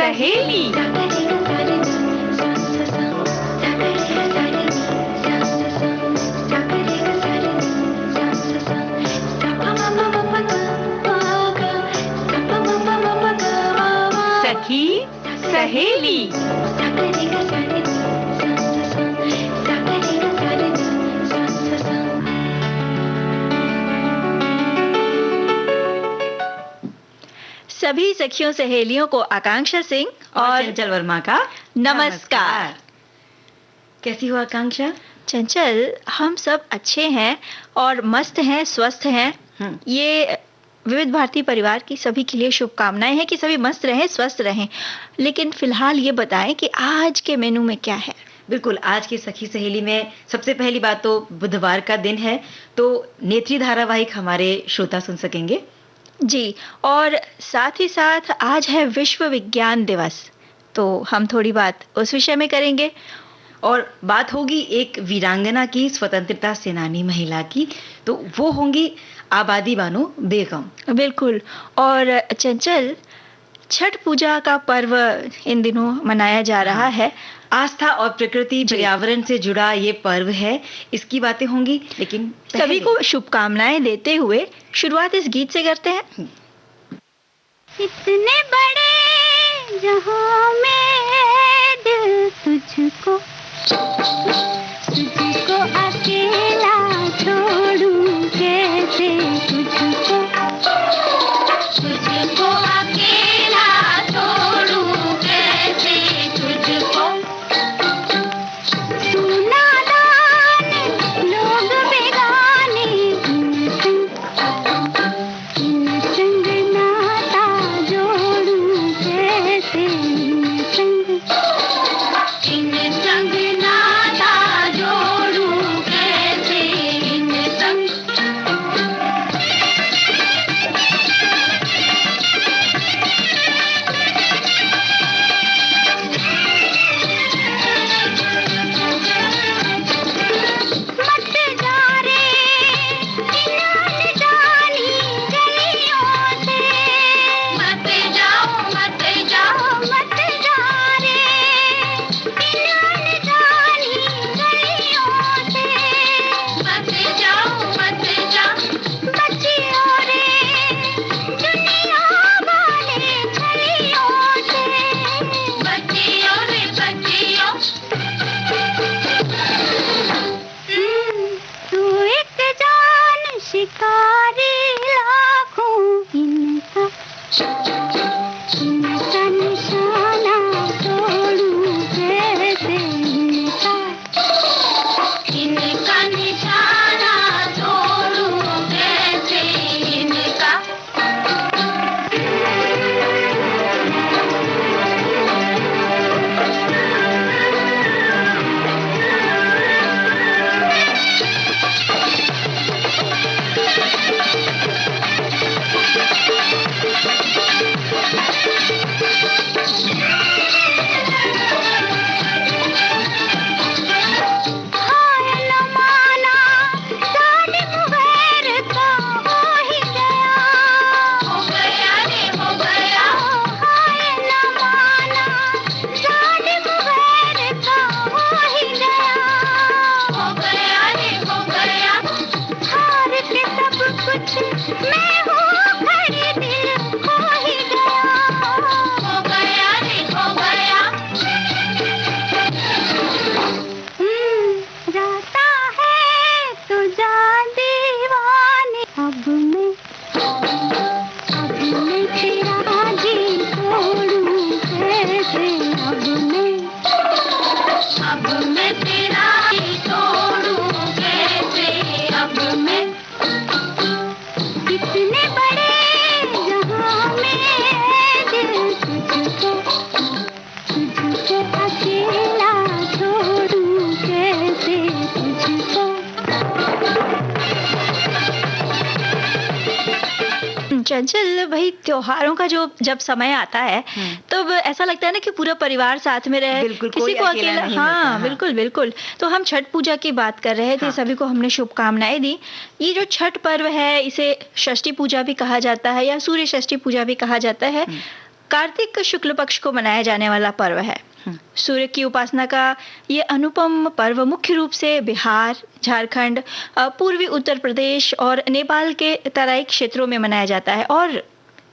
सहेली। सखी सहेली। सभी सखियों सहेलियों को आकांक्षा सिंह और चंचल वर्मा का नमस्कार। कैसी हो आकांक्षा? चंचल, हम सब अच्छे हैं और मस्त हैं, स्वस्थ हैं। ये विविध भारती परिवार की सभी के लिए शुभकामनाएं हैं कि सभी मस्त रहें, स्वस्थ रहें। लेकिन फिलहाल ये बताएं कि आज के मेनू में क्या है? बिल्कुल, आज की सखी सहेली में सबसे पहली बात तो बुधवार का दिन है, तो नेत्री धारावाहिक हमारे श्रोता सुन सकेंगे। जी, और साथ ही साथ आज है विश्व विज्ञान दिवस, तो हम थोड़ी बात उस विषय में करेंगे। और बात होगी एक वीरांगना की, स्वतंत्रता सेनानी महिला की, तो वो होंगी आबादी बानो बेगम। बिल्कुल। और चंचल, छठ पूजा का पर्व इन दिनों मनाया जा रहा है। आस्था और प्रकृति पर्यावरण से जुड़ा ये पर्व है, इसकी बातें होंगी। लेकिन सभी को शुभकामनाएं देते हुए शुरुआत इस गीत से करते हैं। इतने बड़े जहां में दिल तुझको अकेला छोड़ूं कैसे, तुझको अकेला छोड़ूं कैसे, तुझको नादान लोग बेगाने इन संग नाता जोड़ूं कैसे, इन संग नाता जोड़ूं कैसे, इन संग। मत जा रे इन अनजानी गलियों से, मत जाओ मत जाओ मत जा रे इन अनजानी गलियों से, मत जाओ मत जाओ। बचियो रे दुनिया वाले छलियों से, बचियो रे बचियो। तू एक जान शिकारी लाखों, इनका निशाना तोड़ूं कैसे, इनका निशाना तोड़ूं कैसे, इनका। हाय न माना जालिम गैर का हो ही गया, हो गया रे हो गया। हाय न माना जालिम गैर का हो ही गया, हो गया रे हो गया। हार के सब कुछ मैं हूँ खड़ी, दिल खो ही गया, हो गया रे हो गया। जाता है तो जा दीवाने, अब मैं तेरा दिल तोड़ूं कैसे, अब मैं तेरा दिल तोड़ूं कैसे, अब मैं। कितने बड़े जहां में दिल तुझको अकेला छोड़ूं कैसे, तुझको। चंचल भाई, त्योहारों का जब समय आता है तब ऐसा लगता है ना कि पूरा परिवार साथ में रहे, बिल्कुल, किसी कोई को अकेला अकेला। नहीं हाँ, होता, हाँ। बिल्कुल बिल्कुल। तो हम छठ पूजा की बात कर रहे थे, सभी को हमने शुभकामनाएं दी। ये जो छठ पर्व है, इसे षष्ठी पूजा भी कहा जाता है या सूर्य षष्ठी पूजा भी कहा जाता है। कार्तिक शुक्ल पक्ष को मनाया जाने वाला पर्व है। सूर्य की उपासना का ये अनुपम पर्व मुख्य रूप से बिहार, झारखंड, पूर्वी उत्तर प्रदेश और नेपाल के तराई क्षेत्रों में मनाया जाता है। और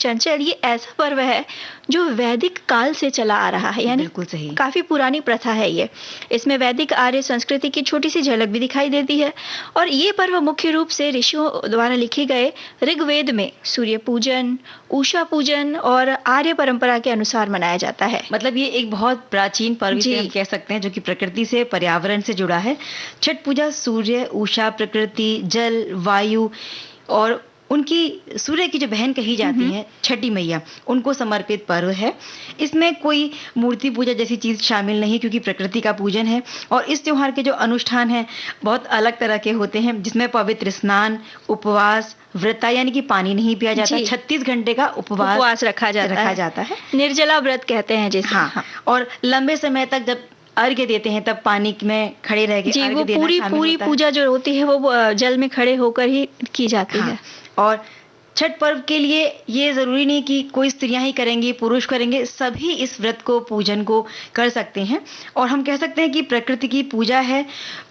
चंचल, ये ऐसा पर्व है जो वैदिक काल से चला आ रहा है, यानी बिल्कुल सही। काफी पुरानी प्रथा है ये। इसमें वैदिक आर्य संस्कृति की छोटी सी झलक भी दिखाई देती है। और ये पर्व मुख्य रूप से ऋषियों द्वारा लिखे गए ऋग्वेद में सूर्य पूजन, उषा पूजन और आर्य परंपरा के अनुसार मनाया जाता है। मतलब ये एक बहुत प्राचीन पर्व जी। से हम कह सकते हैं, जो कि प्रकृति से, पर्यावरण से जुड़ा है। छठ पूजा सूर्य, उषा, प्रकृति, जल, वायु और उनकी सूर्य की जो बहन कही जाती है छठी मैया, उनको समर्पित पर्व है। इसमें कोई मूर्ति पूजा जैसी चीज शामिल नहीं, क्योंकि प्रकृति का पूजन है। और इस त्योहार के जो अनुष्ठान हैं बहुत अलग तरह के होते हैं, जिसमें पवित्र स्नान, उपवास, व्रता यानी कि पानी नहीं पिया जाता, जी। 36 घंटे का उपवास रखा जाता है। निर्जला व्रत कहते हैं जिसे। हाँ। और लंबे समय तक जब अर्घ्य देते हैं तब पानी में खड़े रह के जी, अर्घ्य वो देना पूरी शामिल होता है। पूजा जो होती है वो जल में खड़े होकर ही की जाती हाँ। है। और छठ पर्व के लिए ये जरूरी नहीं कि कोई स्त्रियां ही करेंगी, पुरुष करेंगे, सभी इस व्रत को, पूजन को कर सकते हैं। और हम कह सकते हैं कि प्रकृति की पूजा है।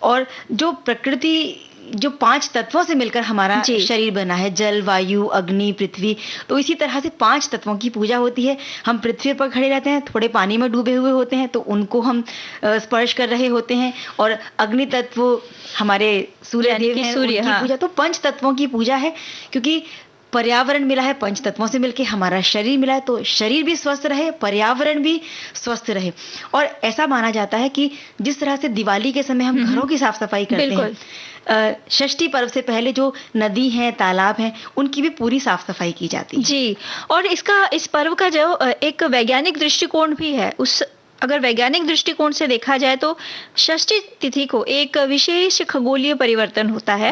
और जो प्रकृति, जो 5 तत्वों से मिलकर हमारा जी। शरीर बना है, जल, वायु, अग्नि, पृथ्वी, तो इसी तरह से 5 तत्वों की पूजा होती है। हम पृथ्वी पर खड़े रहते हैं, थोड़े पानी में डूबे हुए होते हैं, तो उनको हम स्पर्श कर रहे होते हैं। और अग्नि तत्व हमारे सूर्य यानी देव कि हैं, सूर्य, उनकी हाँ। पूजा, तो 5 तत्वों की पूजा है। क्योंकि पर्यावरण मिला है, 5 तत्वों से मिलके हमारा शरीर मिला है, तो शरीर भी स्वस्थ रहे, पर्यावरण भी स्वस्थ रहे। और ऐसा माना जाता है कि जिस तरह से दिवाली के समय हम घरों की साफ सफाई करते बिल्कुल। हैं, षष्ठी पर्व से पहले जो नदी हैं, तालाब हैं, उनकी भी पूरी साफ सफाई की जाती है। जी, और इस पर्व का जो एक वैज्ञानिक दृष्टिकोण भी है, उस अगर वैज्ञानिक दृष्टिकोण से देखा जाए तो षष्ठी तिथि को एक विशेष खगोलीय परिवर्तन होता है।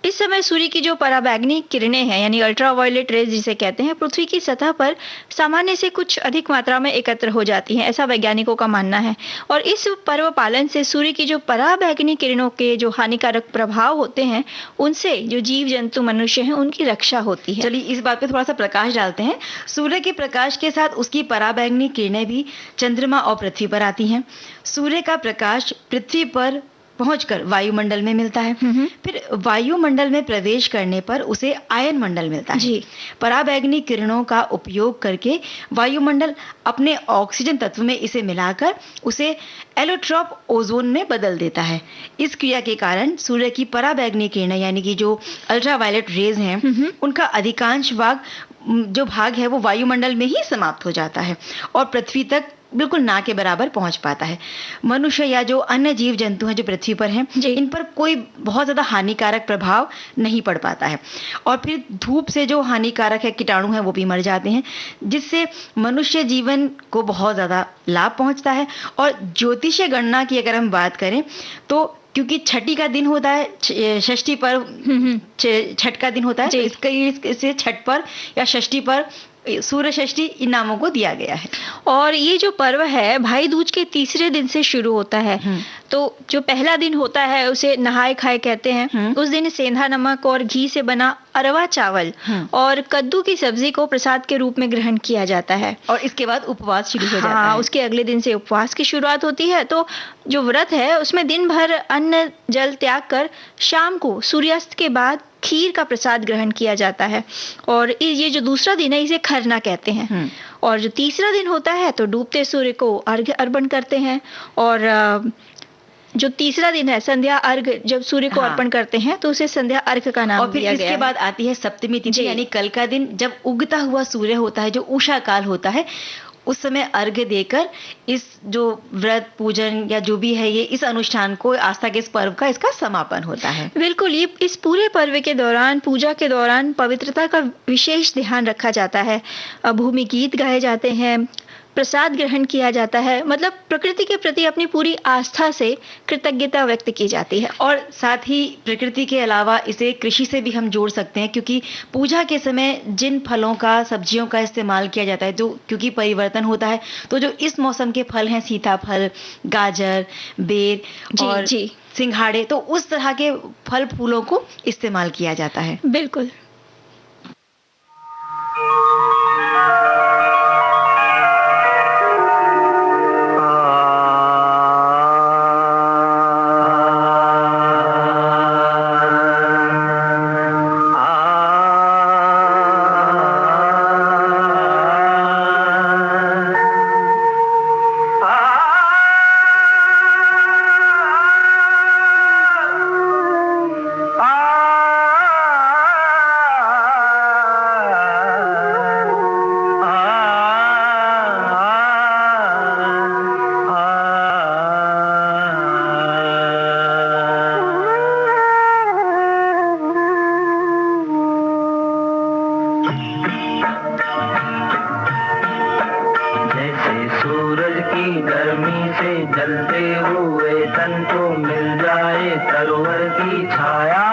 इस समय सूर्य की जो पराबैंगनी किरणें हैं, यानी अल्ट्रावायलेट रेज जिसे कहते हैं, पृथ्वी की सतह पर सामान्य से कुछ अधिक मात्रा में एकत्र हो जाती हैं, ऐसा वैज्ञानिकों का मानना है। और इस पर्व पालन से सूर्य की जो पराबैंगनी किरणों के जो हानिकारक प्रभाव होते हैं, उनसे जो जीव जंतु मनुष्य हैं उनकी रक्षा होती है। चलिए इस बात पे थोड़ा सा प्रकाश डालते हैं। सूर्य के प्रकाश के साथ उसकी पराबैंगनी किरणें भी चंद्रमा और पृथ्वी पर आती हैं। सूर्य का प्रकाश पृथ्वी पर पहुंचकर वायुमंडल में मिलता है। फिर वायुमंडल में प्रवेश करने पर उसे आयन मंडल मिलता है। जी। पराबैंगनी किरणों का उपयोग करके वायुमंडल अपने ऑक्सीजन तत्व में इसे मिलाकर उसे एलोट्रॉप ओजोन में बदल देता है। इस क्रिया के कारण सूर्य की पराबैंगनी किरणें यानी कि जो अल्ट्रावायलेट रेज हैं, उनका अधिकांश भाग है वो वायुमंडल में ही समाप्त हो जाता है और पृथ्वी तक बिल्कुल ना के बराबर पहुंच पाता है। मनुष्य या जो अन्य जीव जंतु हैं जो पृथ्वी पर हैं, इन पर कोई बहुत ज्यादा हानिकारक प्रभाव नहीं पड़ पाता है। और फिर धूप से जो हानिकारक है, कीटाणु हैं, वो भी मर जाते हैं, जिससे मनुष्य जीवन को बहुत ज्यादा लाभ पहुंचता है। और ज्योतिषीय गणना की अगर हम बात करें तो क्योंकि छठी का दिन होता है, षष्ठी पर्व छठ का दिन होता है, तो इससे छठ पर्व या षष्ठी पर्व, सूर्य षष्ठी, इन नामों को दिया गया है। और ये जो पर्व है भाई दूज के तीसरे दिन से शुरू होता है। तो जो पहला दिन होता है उसे नहाए खाए कहते हैं। उस दिन सेंधा नमक और घी से बना अरवा चावल और कद्दू की सब्जी को प्रसाद के रूप में ग्रहण किया जाता है। और इसके बाद उपवास शुरू हो जाता हाँ, है। उसके अगले दिन से उपवास की शुरुआत होती है। तो जो व्रत है उसमें दिन भर अन्न जल त्याग कर शाम को सूर्यास्त के बाद खीर का प्रसाद ग्रहण किया जाता है। और ये जो दूसरा दिन है इसे खरना कहते हैं। और जो तीसरा दिन होता है तो डूबते सूर्य को अर्घ्य अर्पण करते हैं। और जो तीसरा दिन है संध्या अर्घ्य, जब सूर्य को अर्पण करते हैं तो उसे संध्या अर्घ्य का नाम दिया गया है। और फिर इसके बाद आती है सप्तमी तिथि, यानी कल का दिन, जब उगता हुआ सूर्य होता है, जो उषा काल होता है, उस समय अर्घ्य देकर इस जो व्रत पूजन या जो भी है, ये इस अनुष्ठान को, आस्था के इस पर्व का, इसका समापन होता है। बिल्कुल, ये इस पूरे पर्व के दौरान, पूजा के दौरान पवित्रता का विशेष ध्यान रखा जाता है। भूमि गीत गाए जाते हैं, प्रसाद ग्रहण किया जाता है, मतलब प्रकृति के प्रति अपनी पूरी आस्था से कृतज्ञता व्यक्त की जाती है। और साथ ही प्रकृति के अलावा इसे कृषि से भी हम जोड़ सकते हैं, क्योंकि पूजा के समय जिन फलों का, सब्जियों का इस्तेमाल किया जाता है, जो क्योंकि परिवर्तन होता है, तो जो इस मौसम के फल हैं, सीताफल, गाजर, बेर और सिंघाड़े, तो उस तरह के फल फूलों को इस्तेमाल किया जाता है। बिल्कुल। जलते हुए तन को मिल जाए सरोवर की छाया,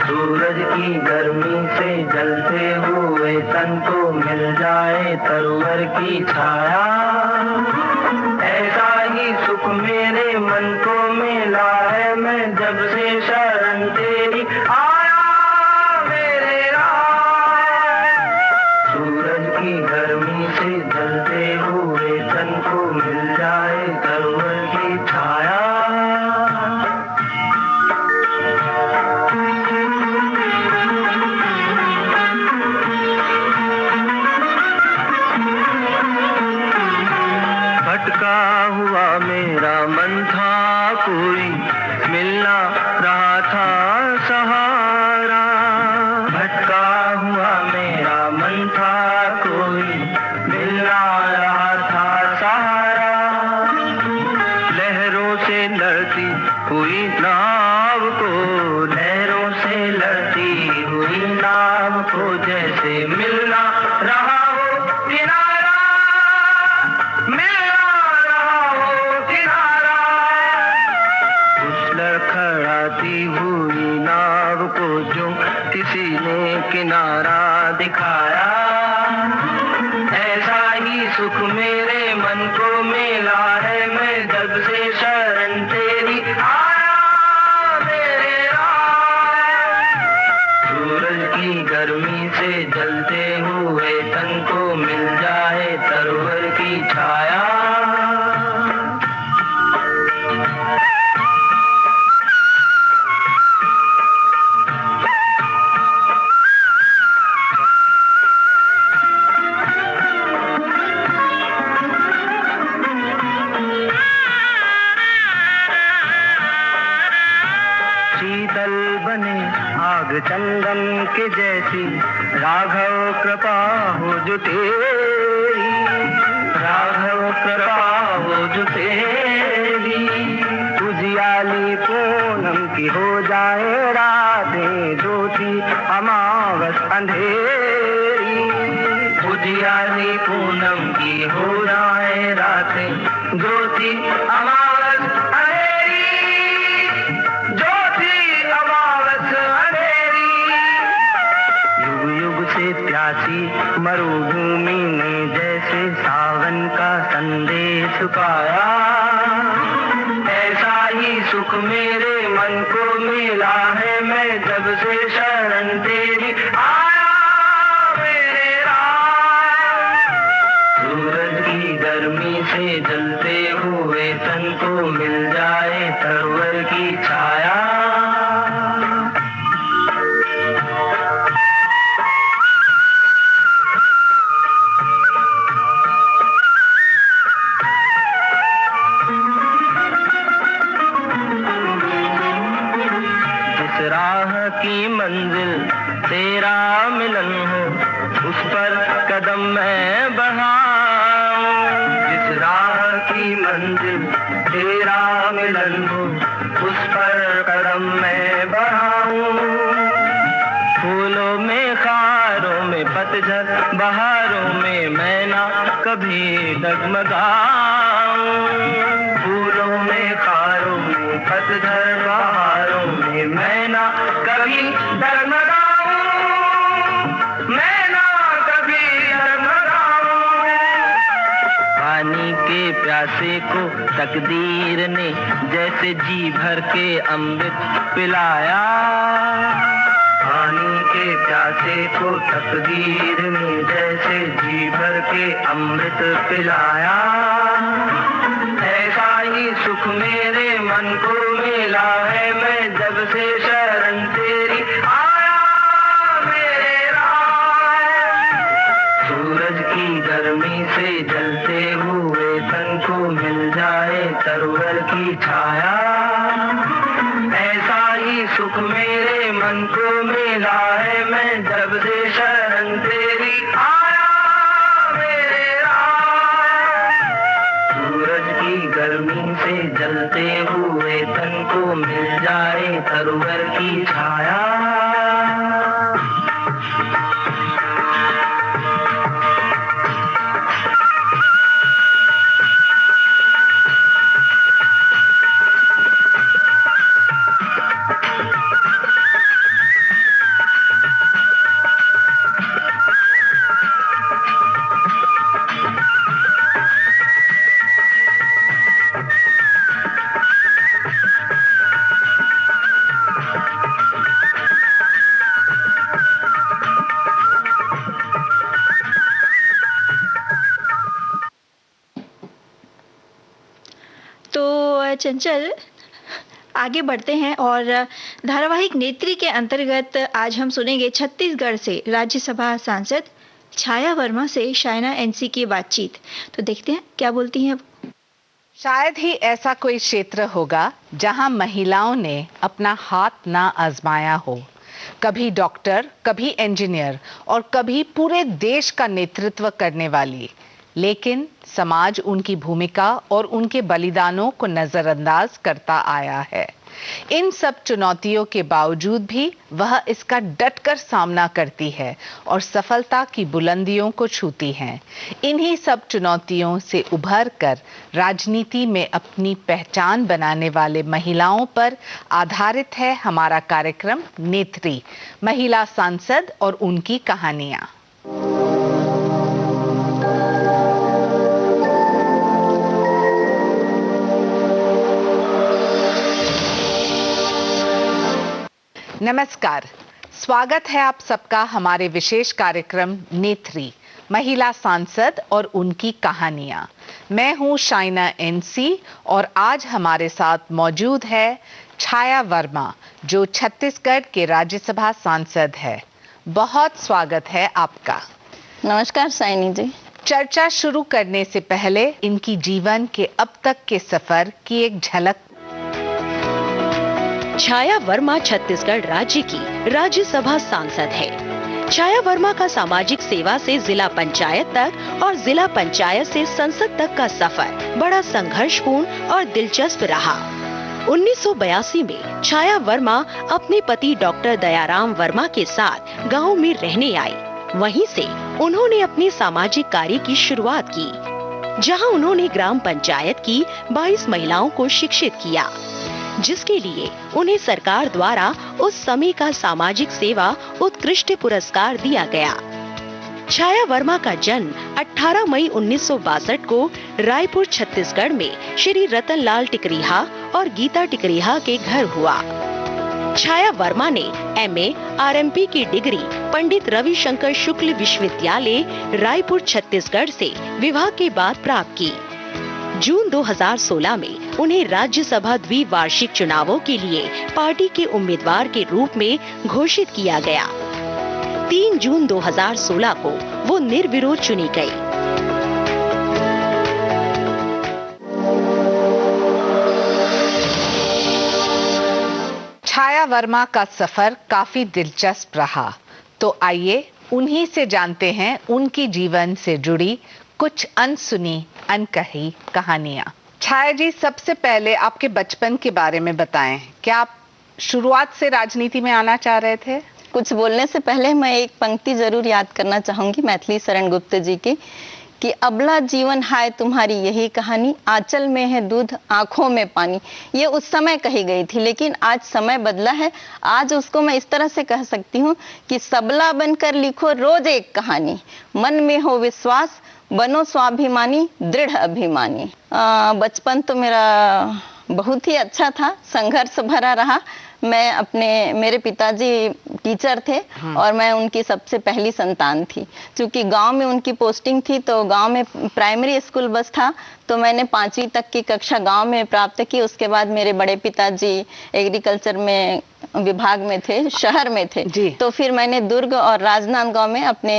सूरज की गर्मी से जलते हुए तन को मिल जाए सरोवर की छाया, ऐसा ही सुख मेरे मन को मिला है मैं जब से शरण तेरी आया मेरे राम। सूरज की गर्मी से जलते हुए तन को मिल जाए सरोवर की छाया। भटका हुआ मेरा मन था कोई मिलना रहा था सहारा, भटका हुआ मेरा मन था कोई मिलना रहा था सहारा, लहरों से लड़ती हुई नाव को, लहरों से लड़ती हुई नाव को जैसे मिलना रहा हो किनारा, मिलना रहा हो किनारा, उस लड़खड़ाती हुई नाव को जो किसी ने किनारा दिखाया, ऐसा ही सुख मेरे मन को मिला है मैं जब से शरण तेरी आया मेरे राम। सूरज की गर्मी से जलते हुए तन को मिल जाए सरोवर की छाया। शीतल बने आग चंदन के जैसी राघव कृपा हो जो तेरी, राघव कृपा हो जो तेरी, उजियाली पूनम की हो जाए रातें ज्योति अमावस अंधेरी, उजियाली पूनम की हो जाए रातें ज्योति अमावस अंधेरी, ज्योति अमावस अंधेरी, युग युग से प्यासी मरुभूमि ने जैसे सावन का संदेश पाया, ऐसा ही सुख मेरे मन को मिला है मैं जब से शरण तेरी आया मेरे राम। सूरज की गर्मी से जलते हुए तन को मिल जाए सरोवर की छाया। जिस राह की मंजिल तेरा मिलन हो उस पर कदम मैं बढ़ाऊं, जिस राह की मंजिल तेरा मिलन हो उस पर कदम मैं बढ़ाऊं, फूलों में खारों में पतझड़ बहारों में मैं ना कभी डगमगाऊं, फूलों में खारों में पतझड़ बहारों में मैं ना कभी डगमगाऊं, मैं ना कभी डगमगाऊं। पानी के प्यासे को तकदीर ने जैसे जी भर के अमृत पिलाया, पानी के प्यासे को तकदीर ने जैसे जी भर के अमृत पिलाया, ऐसा ही सुख मेरे मन को मिला है मैं जब से शरण तेरी आया मेरे राम। सूरज की गर्मी से जलते हुए तन को मिल जाए सरोवर की छाया, ऐसा ही सुख मेरे मन को मिला है मैं जब से शरण तेरी आया मेरे राम। सूरज की गर्मी से जलते हुए तन को मिल जाए सरोवर की छाया। चंचल, आगे बढ़ते हैं और धारावाहिक नेत्री के अंतर्गत आज हम सुनेंगे छत्तीसगढ़ से राज्यसभा सांसद छाया वर्मा से शाइना एनसी की बातचीत। तो देखते हैं क्या बोलती हैं। शायद ही ऐसा कोई क्षेत्र होगा जहां महिलाओं ने अपना हाथ ना आजमाया हो। कभी डॉक्टर, कभी इंजीनियर और कभी पूरे देश का नेतृत्व करने वाली, लेकिन समाज उनकी भूमिका और उनके बलिदानों को नजरअंदाज करता आया है। इन सब चुनौतियों के बावजूद भी वह इसका डटकर सामना करती है और सफलता की बुलंदियों को छूती हैं। इन्हीं सब चुनौतियों से उभर कर राजनीति में अपनी पहचान बनाने वाले महिलाओं पर आधारित है हमारा कार्यक्रम नेत्री, महिला सांसद और उनकी कहानियां। नमस्कार, स्वागत है आप सबका हमारे विशेष कार्यक्रम नेत्री, महिला सांसद और उनकी कहानियां। मैं हूं शाइना एनसी और आज हमारे साथ मौजूद है छाया वर्मा, जो छत्तीसगढ़ के राज्यसभा सांसद है। बहुत स्वागत है आपका। नमस्कार साइनी जी। चर्चा शुरू करने से पहले इनकी जीवन के अब तक के सफर की एक झलक। छाया वर्मा छत्तीसगढ़ राज्य की राज्यसभा सांसद है। छाया वर्मा का सामाजिक सेवा से जिला पंचायत तक और जिला पंचायत से संसद तक का सफर बड़ा संघर्षपूर्ण और दिलचस्प रहा। 1982 में छाया वर्मा अपने पति डॉक्टर दयाराम वर्मा के साथ गांव में रहने आई। वहीं से उन्होंने अपने सामाजिक कार्य की शुरुआत की, जहां उन्होंने ग्राम पंचायत की 22 महिलाओं को शिक्षित किया, जिसके लिए उन्हें सरकार द्वारा उस समय का सामाजिक सेवा उत्कृष्ट पुरस्कार दिया गया। छाया वर्मा का जन्म 18 मई 1962 को रायपुर छत्तीसगढ़ में श्री रतनलाल टिकरिहा और गीता टिकरिहा के घर हुआ। छाया वर्मा ने MA RMP की डिग्री पंडित रविशंकर शुक्ल विश्वविद्यालय रायपुर छत्तीसगढ़ से विवाह के बाद प्राप्त की। जून 2016 में उन्हें राज्यसभा द्विवार्षिक चुनावों के लिए पार्टी के उम्मीदवार के रूप में घोषित किया गया। 3 जून 2016 को वो निर्विरोध चुनी गई। छाया वर्मा का सफर काफी दिलचस्प रहा, तो आइए उन्हीं से जानते हैं उनकी जीवन से जुड़ी कुछ अनसुनी अनकही कहानियां। छाया जी, सबसे पहले आपके बचपन के बारे में बताएं। क्या आप शुरुआत से राजनीति में आना चाह रहे थे? कुछ बोलने से पहले मैं एक पंक्ति जरूर याद करना चाहूंगी मैथिली शरण गुप्त जी की, कि अबला जीवन हाय तुम्हारी यही कहानी, आंचल में है दूध आंखों में पानी। ये उस समय कही गई थी, लेकिन आज समय बदला है। आज उसको मैं इस तरह से कह सकती हूँ कि सबला बनकर लिखो रोज एक कहानी, मन में हो विश्वास बनो स्वाभिमानी दृढ़ अभिमानी। बचपन तो मेरा बहुत ही अच्छा था, संघर्ष भरा रहा। मेरे पिताजी टीचर थे और मैं उनकी सबसे पहली संतान थी। क्योंकि गांव में उनकी पोस्टिंग थी, तो गांव में प्राइमरी स्कूल बस था, तो मैंने 5वीं तक की कक्षा गांव में प्राप्त की। उसके बाद मेरे बड़े पिताजी एग्रीकल्चर में विभाग में थे, शहर में थे, तो फिर मैंने दुर्ग और राजनांदगांव में अपने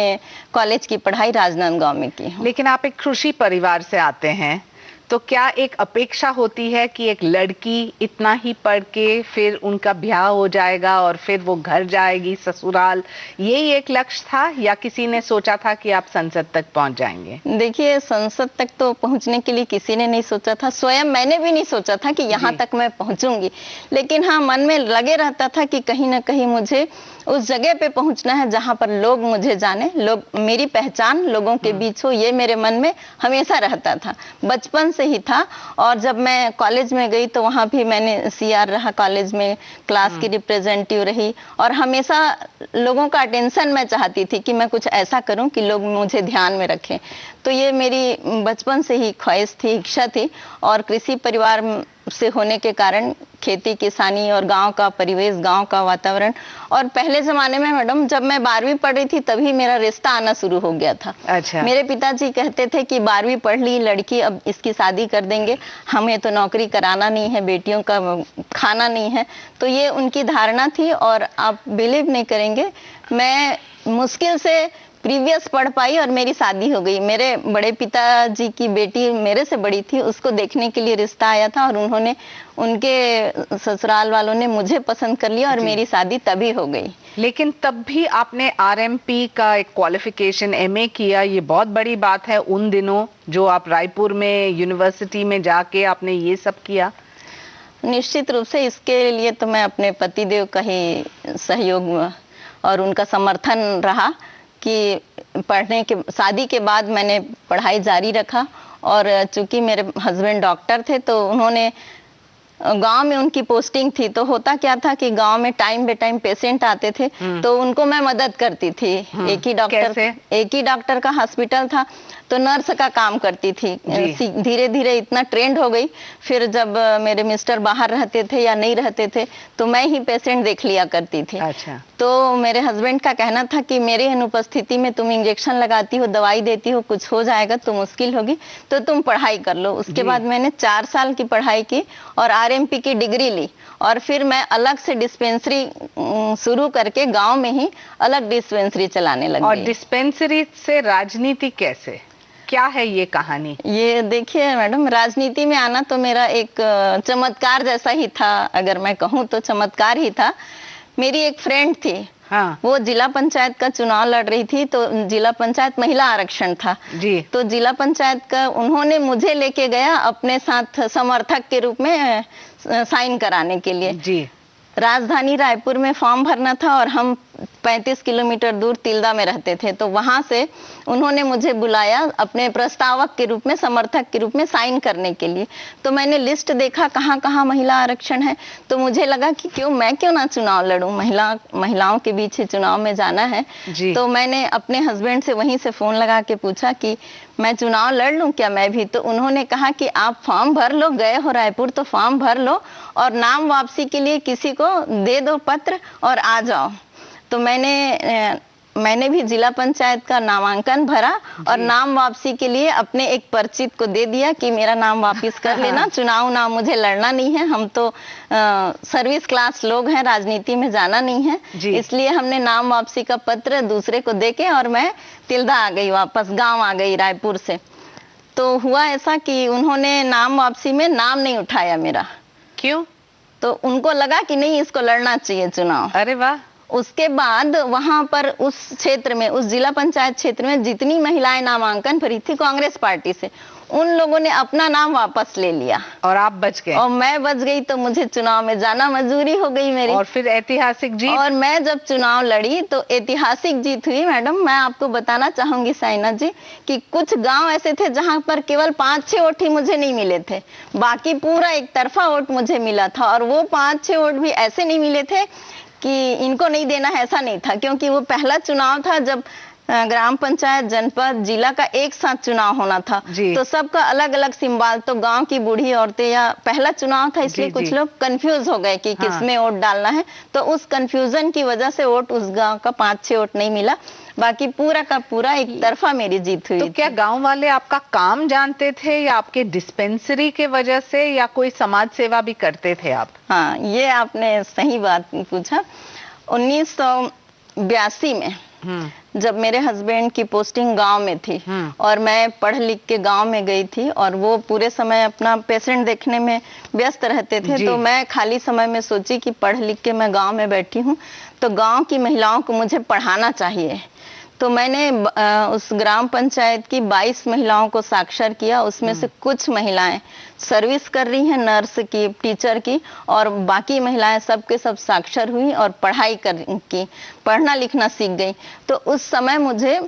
कॉलेज की पढ़ाई राजनांदगांव में की। लेकिन आप एक कृषि परिवार से आते हैं, तो क्या एक अपेक्षा होती है कि एक लड़की इतना ही पढ़ के फिर उनका ब्याह हो जाएगा और फिर वो घर जाएगी ससुराल, यही एक लक्ष्य था, या किसी ने सोचा था कि आप संसद तक पहुंच जाएंगे? देखिए, संसद तक तो पहुंचने के लिए किसी ने नहीं सोचा था, स्वयं मैंने भी नहीं सोचा था कि यहाँ तक मैं पहुंचूंगी। लेकिन हाँ, मन में लगे रहता था कि कहीं ना कहीं मुझे उस जगह पे पहुंचना है जहाँ पर लोग मुझे जाने, लोग मेरी पहचान लोगों के बीच हो, ये मेरे मन में हमेशा रहता था, बचपन से ही था। और जब मैं कॉलेज में गई तो वहाँ भी मैंने CR रहा, कॉलेज में क्लास की रिप्रेजेंटेटिव रही, और हमेशा लोगों का अटेंशन मैं चाहती थी कि मैं कुछ ऐसा करूं कि लोग मुझे ध्यान में रखें। तो ये मेरी बचपन से ही ख्वाहिश थी, इच्छा थी। और कृषि परिवार से होने के कारण खेती किसानी और गांव का परिवेश, गांव का वातावरण, और पहले जमाने में मैडम जब मैं 12वीं पढ़ रही थी तभी मेरा रिश्ता आना शुरू हो गया था। अच्छा। मेरे पिताजी कहते थे कि 12वीं पढ़ ली लड़की, अब इसकी शादी कर देंगे, हमें तो नौकरी कराना नहीं है, बेटियों का खाना नहीं है। तो ये उनकी धारणा थी और आप बिलीव नहीं करेंगे, मैं मुश्किल से प्रीवियस पढ़ पाई और मेरी शादी हो गई। मेरे बड़े पिताजी की बेटी मेरे से बड़ी थी, उसको देखने के लिए रिश्ता आया था और उनके ससुराल वालों ने मुझे पसंद कर लिया और मेरी शादी तभी हो गई। लेकिन तब भी आपने आरएमपी का एक क्वालिफिकेशन एमए किया, ये बहुत बड़ी बात है उन दिनों, जो आप रायपुर में यूनिवर्सिटी में जाके आपने ये सब किया। निश्चित रूप से इसके लिए तो मैं अपने पतिदेव का ही सहयोग और उनका समर्थन रहा कि पढ़ने के शादी के बाद मैंने पढ़ाई जारी रखा। और चूंकि मेरे हस्बैंड डॉक्टर थे तो उन्होंने, गांव में उनकी पोस्टिंग थी, तो होता क्या था कि गांव में टाइम बे टाइम पेशेंट आते थे तो उनको मैं मदद करती थी। एक ही डॉक्टर का हॉस्पिटल था तो नर्स का काम करती थी। धीरे धीरे इतना ट्रेंड हो गई, फिर जब मेरे मिस्टर बाहर रहते थे या नहीं रहते थे तो मैं ही पेशेंट देख लिया करती थी। अच्छा। तो मेरे हस्बैंड का कहना था कि मेरे अनुपस्थिति में तुम इंजेक्शन लगाती हो, दवाई देती हो, कुछ हो जाएगा तो मुश्किल होगी, तो तुम पढ़ाई कर लो। उसके बाद मैंने 4 साल की पढ़ाई की और आरएमपी की डिग्री ली और फिर मैं अलग से डिस्पेंसरी शुरू करके गांव में ही अलग डिस्पेंसरी चलाने लगी। और डिस्पेंसरी से राजनीति कैसे, क्या है ये कहानी? ये देखिए मैडम, राजनीति में आना तो मेरा एक चमत्कार जैसा ही था, अगर मैं कहूँ तो चमत्कार ही था। मेरी एक फ्रेंड थी, हाँ। वो जिला पंचायत का चुनाव लड़ रही थी, तो जिला पंचायत महिला आरक्षण था जी। तो जिला पंचायत का उन्होंने मुझे लेके गया अपने साथ समर्थक के रूप में साइन कराने के लिए जी। राजधानी रायपुर में फॉर्म भरना था और हम 35 किलोमीटर दूर तिल्दा में रहते थे, तो वहां से उन्होंने मुझे बुलाया अपने प्रस्तावक के रूप में, समर्थक के रूप में साइन करने के लिए। तो मैंने लिस्ट देखा कहाँ कहाँ महिला आरक्षण है, तो मुझे लगा कि मैं क्यों ना चुनाव लड़ूं, महिलाओं के बीच ही चुनाव में जाना है। तो मैंने अपने हस्बैंड से वहीं से फोन लगा के पूछा कि मैं चुनाव लड़ लूं क्या मैं भी? तो उन्होंने कहा कि आप फॉर्म भर लो, गए हो रायपुर तो फॉर्म भर लो और नाम वापसी के लिए किसी को दे दो पत्र और आ जाओ। तो मैंने भी जिला पंचायत का नामांकन भरा और नाम वापसी के लिए अपने एक परिचित को दे दिया कि मेरा नाम वापस कर लेना, चुनाव ना मुझे लड़ना नहीं है, हम तो सर्विस क्लास लोग हैं, राजनीति में जाना नहीं है, इसलिए हमने नाम वापसी का पत्र दूसरे को देके और मैं तिल्दा आ गई, वापस गांव आ गई रायपुर से। तो हुआ ऐसा कि उन्होंने नाम वापसी में नाम नहीं उठाया मेरा। क्यों? तो उनको लगा कि नहीं, इसको लड़ना चाहिए चुनाव। अरे वाह। उसके बाद वहां पर उस क्षेत्र में, उस जिला पंचायत क्षेत्र में जितनी महिलाएं नामांकन भरी थी कांग्रेस पार्टी से, उन लोगों ने अपना नाम वापस ले लिया और आप बच गए। और मैं बच गई, तो मुझे चुनाव में जाना मजबूरी हो गई मेरी। और फिर ऐतिहासिक जीत। और मैं जब चुनाव लड़ी तो ऐतिहासिक जीत हुई मैडम। मैं आपको बताना चाहूंगी साइना जी कि कुछ गांव ऐसे थे जहां पर केवल 5-6 वोट ही मुझे नहीं मिले थे, बाकी पूरा एक तरफा वोट मुझे मिला था। और वो 5-6 वोट भी ऐसे नहीं मिले थे कि इनको नहीं देना है, ऐसा नहीं था, क्योंकि वो पहला चुनाव था जब ग्राम पंचायत, जनपद, जिला का एक साथ चुनाव होना था, तो सबका अलग अलग सिंबल। तो गांव की बूढ़ी औरतें, या पहला चुनाव था इसलिए कुछ लोग कंफ्यूज हो गए कि किसमें वोट डालना है, तो उस कंफ्यूजन की वजह से वोट उस गांव का 5-6 वोट नहीं मिला, बाकी पूरा का पूरा एक तरफा मेरी जीत हुई। तो क्या गांव वाले आपका काम जानते थे या आपके डिस्पेंसरी के वजह से, या कोई समाज सेवा भी करते थे आप? हाँ, ये आपने सही बात पूछा। 1982 में जब मेरे हस्बैंड की पोस्टिंग गांव में थी और मैं पढ़ लिख के गांव में गई थी और वो पूरे समय अपना पेशेंट देखने में व्यस्त रहते थे, तो मैं खाली समय में सोची कि पढ़ लिख के मैं गांव में बैठी हूँ तो गांव की महिलाओं को मुझे पढ़ाना चाहिए। तो मैंने उस ग्राम पंचायत की 22 महिलाओं को साक्षर किया। उसमें से कुछ महिलाएं सर्विस कर रही हैं, नर्स की, टीचर की, और बाकी महिलाएं सबके सब साक्षर हुई और पढ़ाई की, पढ़ना लिखना सीख गई। तो उस समय मुझे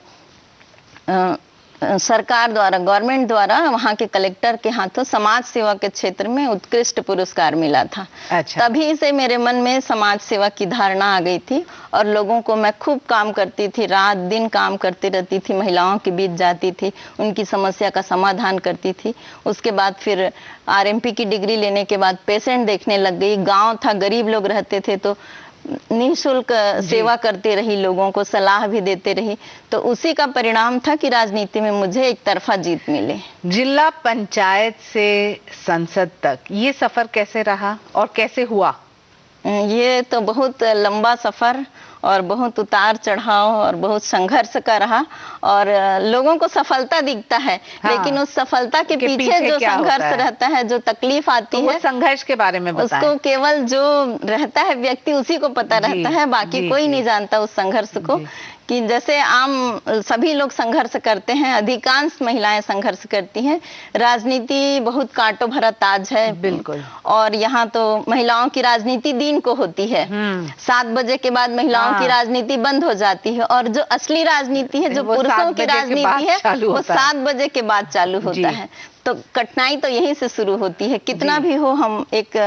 सरकार द्वारा, गवर्नमेंट द्वारा वहाँ के कलेक्टर के हाथों समाज सेवा के क्षेत्र में उत्कृष्ट पुरस्कार मिला था। अच्छा। तभी से मेरे मन में समाज सेवा की धारणा आ गई थी और लोगों को मैं खूब काम करती थी, रात दिन काम करती रहती थी, महिलाओं के बीच जाती थी, उनकी समस्या का समाधान करती थी। उसके बाद फिर आरएमपी की डिग्री लेने के बाद पेशेंट देखने लग गई। गाँव था, गरीब लोग रहते थे, तो निःशुल्क सेवा करते रही, लोगों को सलाह भी देते रही। तो उसी का परिणाम था कि राजनीति में मुझे एक तरफा जीत मिले। जिला पंचायत से संसद तक ये सफर कैसे रहा और कैसे हुआ? ये तो बहुत लंबा सफर और बहुत उतार चढ़ाव और बहुत संघर्ष का रहा। और लोगों को सफलता दिखता है, हाँ, लेकिन उस सफलता के पीछे जो संघर्ष रहता है, जो तकलीफ आती है, संघर्ष के बारे में बताएं। उसको केवल जो रहता है व्यक्ति उसी को पता रहता है, बाकी कोई नहीं जानता उस संघर्ष को। कि जैसे आम सभी लोग संघर्ष करते हैं, अधिकांश महिलाएं संघर्ष करती हैं। राजनीति बहुत कांटो भरा ताज है, बिल्कुल। और यहाँ तो महिलाओं की राजनीति दिन को होती है। 7 बजे के बाद महिलाओं की राजनीति बंद हो जाती है, और जो असली राजनीति है, जो पुरुषों की राजनीति है, वो 7 बजे के बाद चालू होता है। तो कठिनाई तो यहीं से शुरू होती है। कितना भी हो, हम एक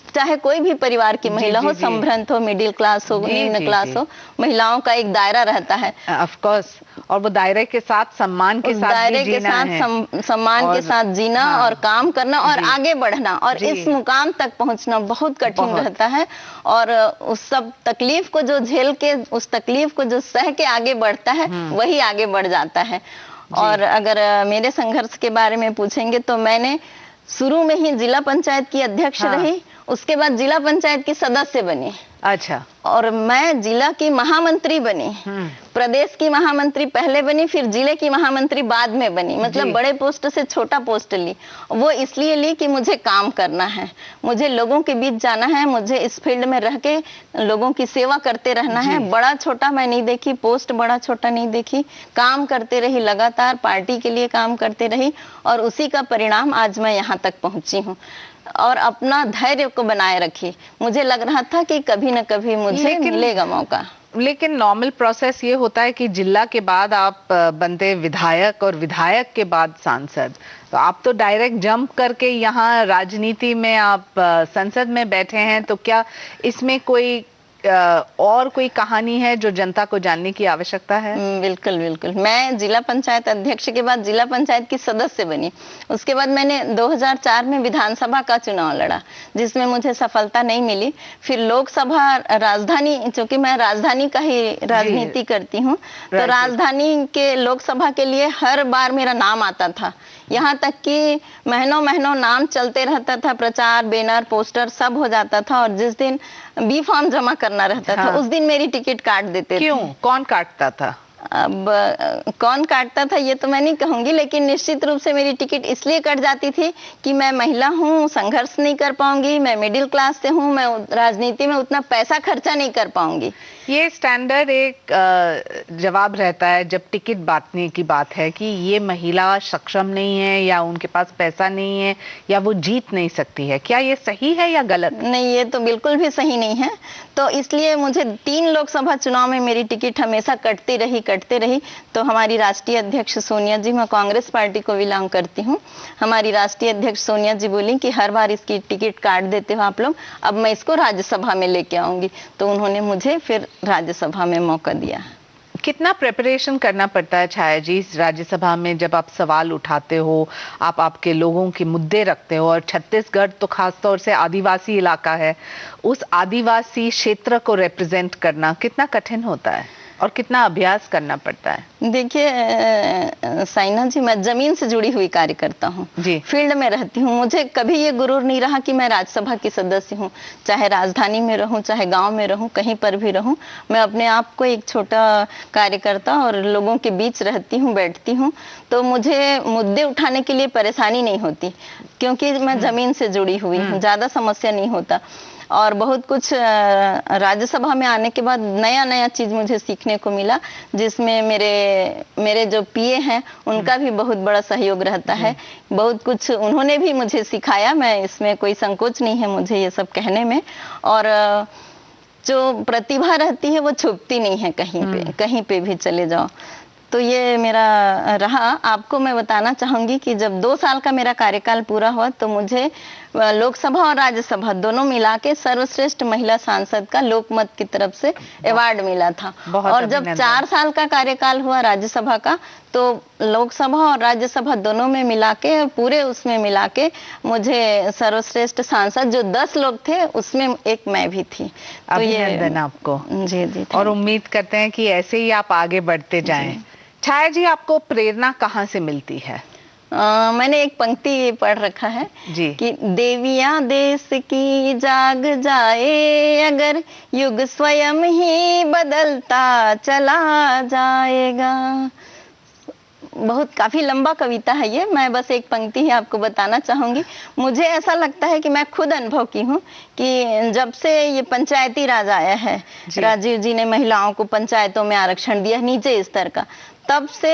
चाहे कोई भी परिवार की महिला हो, संभ्रांत हो, मिडिल क्लास हो, निम्न क्लास हो, महिलाओं का एक दायरा रहता है। ऑफ कोर्स, और वो दायरे के साथ सम्मान के साथ दायरे के साथ सम्मान के साथ जीना, और काम करना और आगे बढ़ना, और इस मुकाम तक पहुंचना बहुत कठिन रहता है। और उस सब तकलीफ को जो झेल के, उस तकलीफ को जो सह के आगे बढ़ता है, वही आगे बढ़ जाता है। और अगर मेरे संघर्ष के बारे में पूछेंगे तो मैंने शुरू में ही जिला पंचायत की अध्यक्ष रही, उसके बाद जिला पंचायत की सदस्य बनी। अच्छा। और मैं जिला की महामंत्री बनी। प्रदेश की महामंत्री पहले बनी, फिर जिले की महामंत्री बाद में बनी। मतलब बड़े पोस्ट से छोटा पोस्ट ली। वो इसलिए ली कि मुझे काम करना है, मुझे लोगों के बीच जाना है, मुझे इस फील्ड में रह के लोगों की सेवा करते रहना है। बड़ा छोटा मैं नहीं देखी, पोस्ट बड़ा छोटा नहीं देखी, काम करते रही, लगातार पार्टी के लिए काम करते रही, और उसी का परिणाम आज मैं यहाँ तक पहुंची हूँ। और अपना धैर्य को बनाए रखी। मुझे लग रहा था कि कभी न कभी मुझे मिलेगा मौका। लेकिन नॉर्मल प्रोसेस ये होता है कि जिला के बाद आप बनते विधायक, और विधायक के बाद सांसद। तो आप तो डायरेक्ट जंप करके यहाँ राजनीति में आप संसद में बैठे हैं। तो क्या इसमें कोई और कोई कहानी है जो जनता को जानने की आवश्यकता है? बिल्कुल बिल्कुल। मैं जिला पंचायत अध्यक्ष के बाद जिला पंचायत की सदस्य बनी। उसके बाद मैंने 2004 में विधानसभा का चुनाव लड़ा, जिसमें मुझे सफलता नहीं मिली। फिर लोकसभा राजधानी, चूंकि मैं राजधानी का ही राजनीति करती हूँ, तो राजधानी के लोकसभा के लिए हर बार मेरा नाम आता था। यहाँ तक कि महीनों महीनों नाम चलते रहता था, प्रचार, बैनर, पोस्टर सब हो जाता था। और जिस दिन बी फॉर्म जमा करना रहता था, उस दिन मेरी टिकट काट देते थे। क्यों? कौन काटता था? अब कौन काटता था ये तो मैं नहीं कहूंगी, लेकिन निश्चित रूप से मेरी टिकट इसलिए कट जाती थी कि मैं महिला हूँ, संघर्ष नहीं कर पाऊंगी, मैं मिडिल क्लास से हूँ, मैं राजनीति में उतना पैसा खर्चा नहीं कर पाऊंगी। ये स्टैंडर्ड एक जवाब रहता है जब टिकट बांटने की बात है कि ये महिला सक्षम नहीं है, या उनके पास पैसा नहीं है, या वो जीत नहीं सकती है। क्या ये सही है या गलत? नहीं, ये तो बिल्कुल भी सही नहीं है। तो इसलिए मुझे 3 लोकसभा चुनाव में मेरी टिकट हमेशा कटती रही। तो हमारी राष्ट्रीय अध्यक्ष सोनिया जी, मैं कांग्रेस पार्टी को बिलोंग करती हूँ, हमारी राष्ट्रीय अध्यक्ष सोनिया जी बोली कि हर बार इसकी टिकट काट देते हो आप लोग, अब मैं इसको राज्यसभा में लेके आऊंगी। तो उन्होंने मुझे फिर राज्यसभा में मौका दिया। कितना प्रिपरेशन करना पड़ता है छाया जी राज्यसभा में, जब आप सवाल उठाते हो, आप आपके लोगों के मुद्दे रखते हो, और छत्तीसगढ़ तो खास तौर से आदिवासी इलाका है, उस आदिवासी क्षेत्र को रिप्रेजेंट करना कितना कठिन होता है और कितना अभ्यास करना पड़ता है? देखिए साइना जी, मैं जमीन से जुड़ी हुई कार्यकर्ता हूँ, फील्ड में रहती हूँ। मुझे कभी ये गुरूर नहीं रहा कि मैं राज्यसभा की सदस्य हूँ, चाहे राजधानी में रहूँ, चाहे गांव में रहूँ, कहीं पर भी रहूँ। मैं अपने आप को एक छोटा कार्यकर्ता और लोगों के बीच रहती हूँ, बैठती हूँ, तो मुझे मुद्दे उठाने के लिए परेशानी नहीं होती, क्योंकि मैं जमीन से जुड़ी हुई हूँ, ज्यादा समस्या नहीं होता। और बहुत कुछ राज्यसभा में आने के बाद नया चीज मुझे सीखने को मिला, जिसमें मेरे जो पीए हैं उनका भी बहुत बड़ा सहयोग रहता है। बहुत कुछ उन्होंने भी मुझे सिखाया, मैं इसमें कोई संकोच नहीं है मुझे ये सब कहने में। और जो प्रतिभा रहती है वो छुपती नहीं है कहीं पे भी चले जाओ। तो ये मेरा रहा। आपको मैं बताना चाहूंगी कि जब 2 साल का मेरा कार्यकाल पूरा हुआ तो मुझे लोकसभा और राज्यसभा दोनों मिला के सर्वश्रेष्ठ महिला सांसद का लोकमत की तरफ से अवार्ड मिला था। और जब 4 साल का कार्यकाल हुआ राज्यसभा का तो लोकसभा और राज्यसभा दोनों में मिला के, पूरे उसमें मिला के मुझे सर्वश्रेष्ठ सांसद जो 10 लोग थे उसमें एक मैं भी थी। तो अभिनंदन आपको। जी जी। और उम्मीद करते हैं कि ऐसे ही आप आगे बढ़ते जाएं। छाया जी, आपको प्रेरणा कहाँ से मिलती है? मैंने एक पंक्ति पढ़ रखा है जी कि देवियां देश की जाग जाए, अगर युग स्वयं ही बदलता चला जाएगा। बहुत काफी लंबा कविता है ये, मैं बस एक पंक्ति ही आपको बताना चाहूंगी। मुझे ऐसा लगता है कि मैं खुद अनुभव की हूँ कि जब से ये पंचायती राज आया है, राजीव जी ने महिलाओं को पंचायतों में आरक्षण दिया नीचे स्तर का, तब से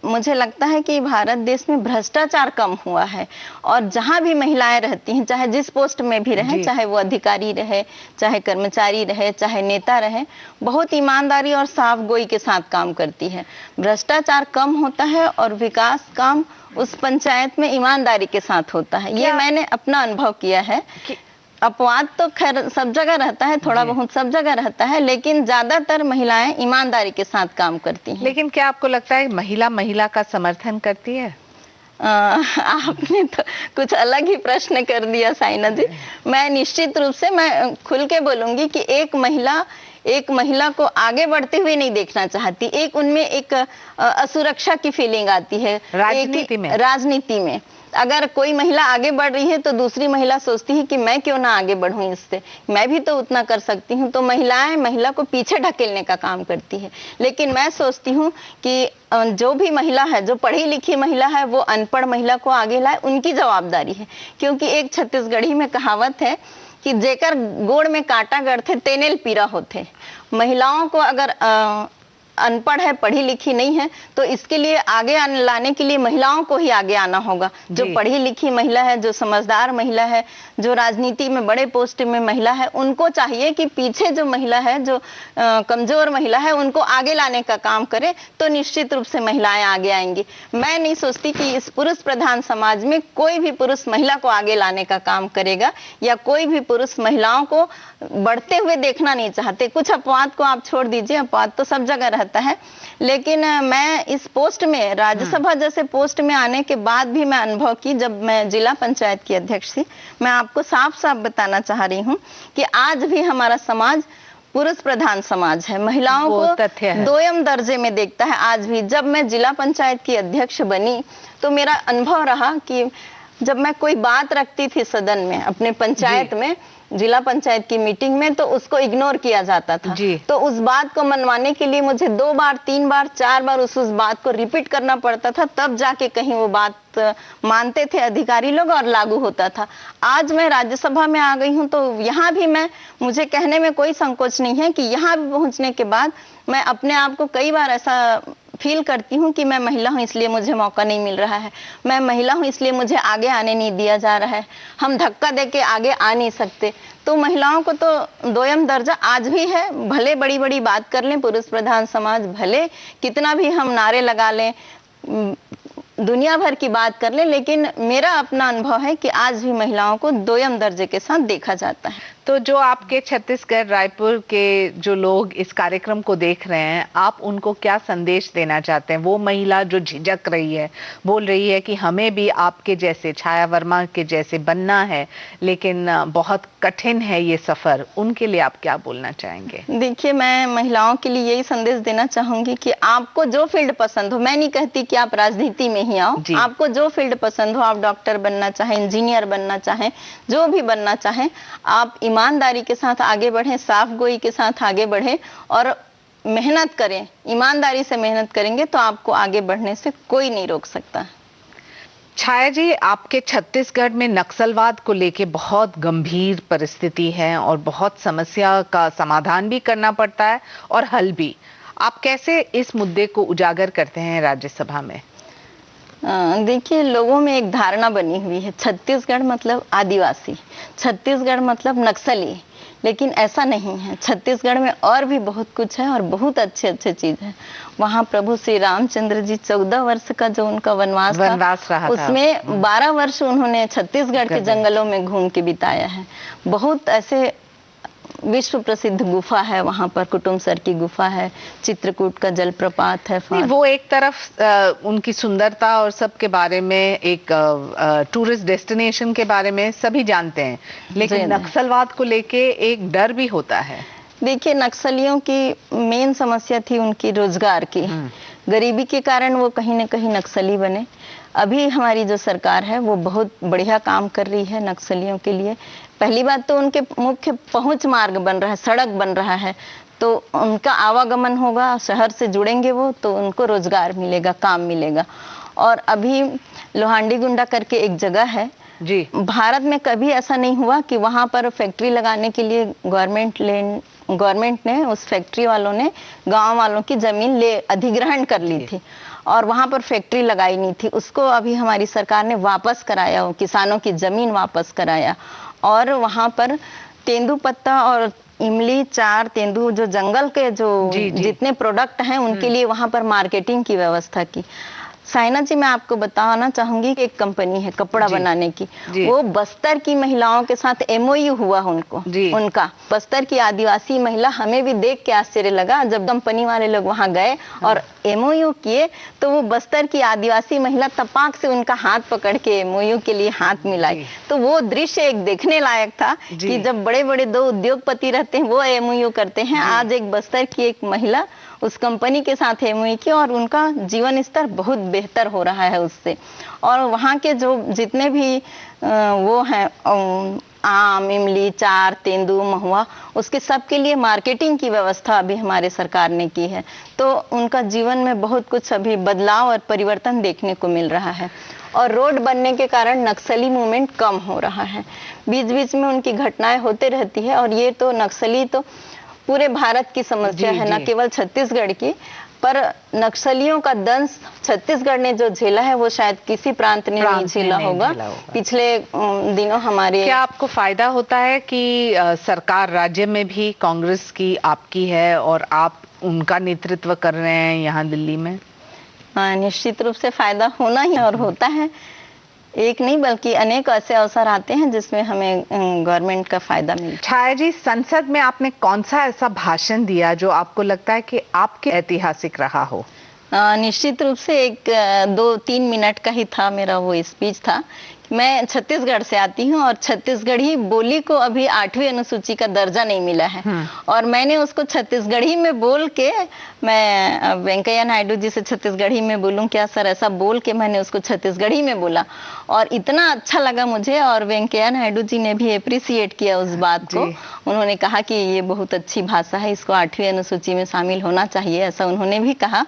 मुझे लगता है कि भारत देश में भ्रष्टाचार कम हुआ है। और जहाँ भी महिलाएं रहती हैं, चाहे जिस पोस्ट में भी रहें, चाहे वो अधिकारी रहे, चाहे कर्मचारी रहे, चाहे नेता रहे, बहुत ईमानदारी और साफ गोई के साथ काम करती है। भ्रष्टाचार कम होता है और विकास काम उस पंचायत में ईमानदारी के साथ होता है। ये मैंने अपना अनुभव किया है। अपवाद तो खैर सब जगह रहता है, थोड़ा बहुत सब जगह रहता है, लेकिन ज्यादातर महिलाएं ईमानदारी के साथ काम करती हैं। लेकिन क्या आपको लगता है महिला का समर्थन करती है? आपने तो कुछ अलग ही प्रश्न कर दिया साइना जी। मैं निश्चित रूप से मैं खुल के बोलूंगी कि एक महिला को आगे बढ़ते हुए नहीं देखना चाहती। एक उनमें एक असुरक्षा की फीलिंग आती है राजनीति में। अगर कोई महिला आगे बढ़ रही है तो दूसरी महिला सोचती है कि मैं क्यों ना आगे बढ़ूं, इससे मैं भी तो उतना कर सकती हूं। तो महिला को पीछे ढकेलने का काम करती है। लेकिन मैं सोचती हूं कि जो भी महिला है, जो पढ़ी लिखी महिला है, वो अनपढ़ महिला को आगे लाए, उनकी जवाबदारी है। क्योंकि एक छत्तीसगढ़ी में कहावत है कि जेकर गोड़ में कांटा गढ़थे तेनेल पीरा होते। महिलाओं को अगर अनपढ़ है, पढ़ी लिखी नहीं है, तो इसके लिए आगे लाने के लिए महिलाओं को ही आगे आना होगा। जो पढ़ी लिखी महिला है, जो समझदार महिला है, जो राजनीति में बड़े पोस्ट में महिला है, उनको चाहिए कि पीछे जो महिला है, जो कमजोर महिला है, उनको आगे लाने का काम करे, तो निश्चित रूप से महिलाएं आगे आएंगी। मैं नहीं सोचती कि इस पुरुष प्रधान समाज में कोई भी पुरुष महिला को आगे लाने का काम करेगा, या कोई भी पुरुष महिलाओं को बढ़ते हुए देखना नहीं चाहते। कुछ अपवाद को आप छोड़ दीजिए, अपवाद तो सब जगह रहता है। लेकिन मैं इस पोस्ट में, राज्यसभा जैसे पोस्ट में आने के बाद भी मैं अनुभव की, जब मैं जिला पंचायत की अध्यक्ष थी, मैं आपको साफ साफ बताना चाह रही हूँ कि आज भी हमारा समाज पुरुष प्रधान समाज है। महिलाओं को दोयम दर्जे में देखता है आज भी। जब मैं जिला पंचायत की अध्यक्ष बनी तो मेरा अनुभव रहा कि जब मैं कोई बात रखती थी सदन में, अपने पंचायत में, जिला पंचायत की मीटिंग में, तो उसको इग्नोर किया जाता था। तो उस बात को मनवाने के लिए मुझे 2 बार, 3 बार, 4 बार उस बात को रिपीट करना पड़ता था, तब जाके कहीं वो बात मानते थे अधिकारी लोग और लागू होता था। आज मैं राज्यसभा में आ गई हूँ तो यहाँ भी मुझे कहने में कोई संकोच नहीं है कि यहाँ भी पहुँचने के बाद मैं अपने आप को कई बार ऐसा फील करती हूँ कि मैं महिला हूँ इसलिए मुझे मौका नहीं मिल रहा है, मैं महिला हूँ इसलिए मुझे आगे आने नहीं दिया जा रहा है, हम धक्का देके आगे आ नहीं सकते। तो महिलाओं को तो दोयम दर्जा आज भी है। भले बड़ी बड़ी बात कर लें पुरुष प्रधान समाज, भले कितना भी हम नारे लगा लें, दुनिया भर की बात कर लें, लेकिन मेरा अपना अनुभव है कि आज भी महिलाओं को दोयम दर्जे के साथ देखा जाता है। तो जो आपके छत्तीसगढ़ रायपुर के जो लोग इस कार्यक्रम को देख रहे हैं, आप उनको क्या संदेश देना चाहते हैं? वो महिला जो झिझक रही है, बोल रही है कि हमें भी आपके जैसे, छाया वर्मा के जैसे बनना है, लेकिन बहुत कठिन है ये सफर, उनके लिए आप क्या बोलना चाहेंगे? देखिए, मैं महिलाओं के लिए यही संदेश देना चाहूंगी कि आपको जो फील्ड पसंद हो, मैं नहीं कहती कि आप राजनीति में ही आओ, आपको जो फील्ड पसंद हो, आप डॉक्टर बनना चाहें, इंजीनियर बनना चाहें, जो भी बनना चाहें, आप ईमानदारी के साथ आगे बढ़ें, साफ गोई के साथ आगे बढ़ें और मेहनत करें। ईमानदारी से मेहनत करेंगे तो आपको आगे बढ़ने से कोई नहीं रोक सकता। छाया जी, आपके छत्तीसगढ़ में नक्सलवाद को लेके बहुत गंभीर परिस्थिति है और बहुत समस्या का समाधान भी करना पड़ता है और हल भी। आप कैसे इस मुद्दे को उजागर करते हैं राज्यसभा में? देखिए, लोगों में एक धारणा बनी हुई है, छत्तीसगढ़ मतलब आदिवासी, छत्तीसगढ़ मतलब नक्सली, लेकिन ऐसा नहीं है। छत्तीसगढ़ में और भी बहुत कुछ है और बहुत अच्छे अच्छे चीज है। वहाँ प्रभु श्री रामचंद्र जी 14 वर्ष का जो उनका वनवास रहा था, उसमें 12 वर्ष उन्होंने छत्तीसगढ़ के जंगलों में घूम के बिताया है। बहुत ऐसे विश्व प्रसिद्ध गुफा है वहाँ पर, कुटुमसर की गुफा है, चित्रकूट का जलप्रपात है। वो एक तरफ उनकी सुंदरता और सब के बारे में, एक टूरिस्ट डेस्टिनेशन के बारे में सभी जानते हैं, लेकिन नक्सलवाद को लेके एक डर भी होता है। देखिए, नक्सलियों की मेन समस्या थी उनकी रोजगार की। गरीबी के कारण वो कहीं न कहीं नक्सली बने। अभी हमारी जो सरकार है वो बहुत बढ़िया काम कर रही है नक्सलियों के लिए। पहली बात तो उनके मुख्य पहुंच मार्ग बन रहा है, सड़क बन रहा है, तो उनका आवागमन होगा, शहर से जुड़ेंगे वो, तो उनको रोजगार मिलेगा, काम मिलेगा। और अभी लोहांडी गुंडा करके एक जगह है जी, भारत में कभी ऐसा नहीं हुआ कि वहां पर फैक्ट्री लगाने के लिए गवर्नमेंट ने, उस फैक्ट्री वालों ने गांव वालों की जमीन ले अधिग्रहण कर ली थी और वहां पर फैक्ट्री लगाई नहीं थी। उसको अभी हमारी सरकार ने वापस कराया, वो किसानों की जमीन वापस कराया और वहां पर तेंदुपत्ता और इमली, चार, तेंदू, जो जंगल के जो जितने प्रोडक्ट हैं उनके लिए वहां पर मार्केटिंग की व्यवस्था की। साइना जी, मैं आपको बताना चाहूंगी कि एक कंपनी है कपड़ा बनाने की, वो बस्तर की महिलाओं के साथ MOU हुआ उनका। बस्तर की आदिवासी महिला, हमें भी देख के आश्चर्य लगा जब कंपनी वाले लोग वहां गए और MOU किए, तो वो बस्तर की आदिवासी महिला तपाक से उनका हाथ पकड़ के MOU के लिए हाथ मिलाई। तो वो दृश्य एक देखने लायक था कि जब बड़े बड़े दो उद्योगपति रहते हैं वो MOU करते हैं। आज एक बस्तर की एक महिला उस कंपनी के साथ MOU की और उनका जीवन स्तर बहुत बेहतर हो रहा है उससे। और वहाँ के जो जितने भी वो हैं आम, इमली, चार, तेंदू, महुआ, उसके सब के लिए मार्केटिंग की व्यवस्था अभी हमारे सरकार ने की है। तो उनका जीवन में बहुत कुछ अभी बदलाव और परिवर्तन देखने को मिल रहा है। और रोड बनने के कारण नक्सली मूवमेंट कम हो रहा है। बीच बीच में उनकी घटनाएं होते रहती है और ये तो नक्सली तो पूरे भारत की समस्या है, न केवल छत्तीसगढ़ की। पर नक्सलियों का दंश छत्तीसगढ़ ने जो झेला है वो शायद किसी प्रांत ने नहीं झेला होगा। पिछले दिनों हमारे, क्या आपको फायदा होता है कि सरकार राज्य में भी कांग्रेस की आपकी है और आप उनका नेतृत्व कर रहे हैं यहाँ दिल्ली में? निश्चित रूप से फायदा होना ही और होता है। एक नहीं बल्कि अनेक ऐसे अवसर आते हैं जिसमें हमें गवर्नमेंट का फायदा मिलता है। छाया जी, संसद में आपने कौन सा ऐसा भाषण दिया जो आपको लगता है कि आपके ऐतिहासिक रहा हो? निश्चित रूप से एक 2-3 मिनट का ही था मेरा वो स्पीच था। मैं छत्तीसगढ़ से आती हूँ और छत्तीसगढ़ी बोली को अभी 8वीं अनुसूची का दर्जा नहीं मिला है और मैंने उसको छत्तीसगढ़ी में बोल के, मैं वेंकैया नायडू जी से छत्तीसगढ़ी में बोलूं क्या सर, ऐसा बोल के मैंने उसको छत्तीसगढ़ी में बोला और इतना अच्छा लगा मुझे। और वेंकैया नायडू जी ने भी अप्रिसिएट किया उस बात को। उन्होंने कहा कि ये बहुत अच्छी भाषा है, इसको 8वीं अनुसूची में शामिल होना चाहिए, ऐसा उन्होंने भी कहा।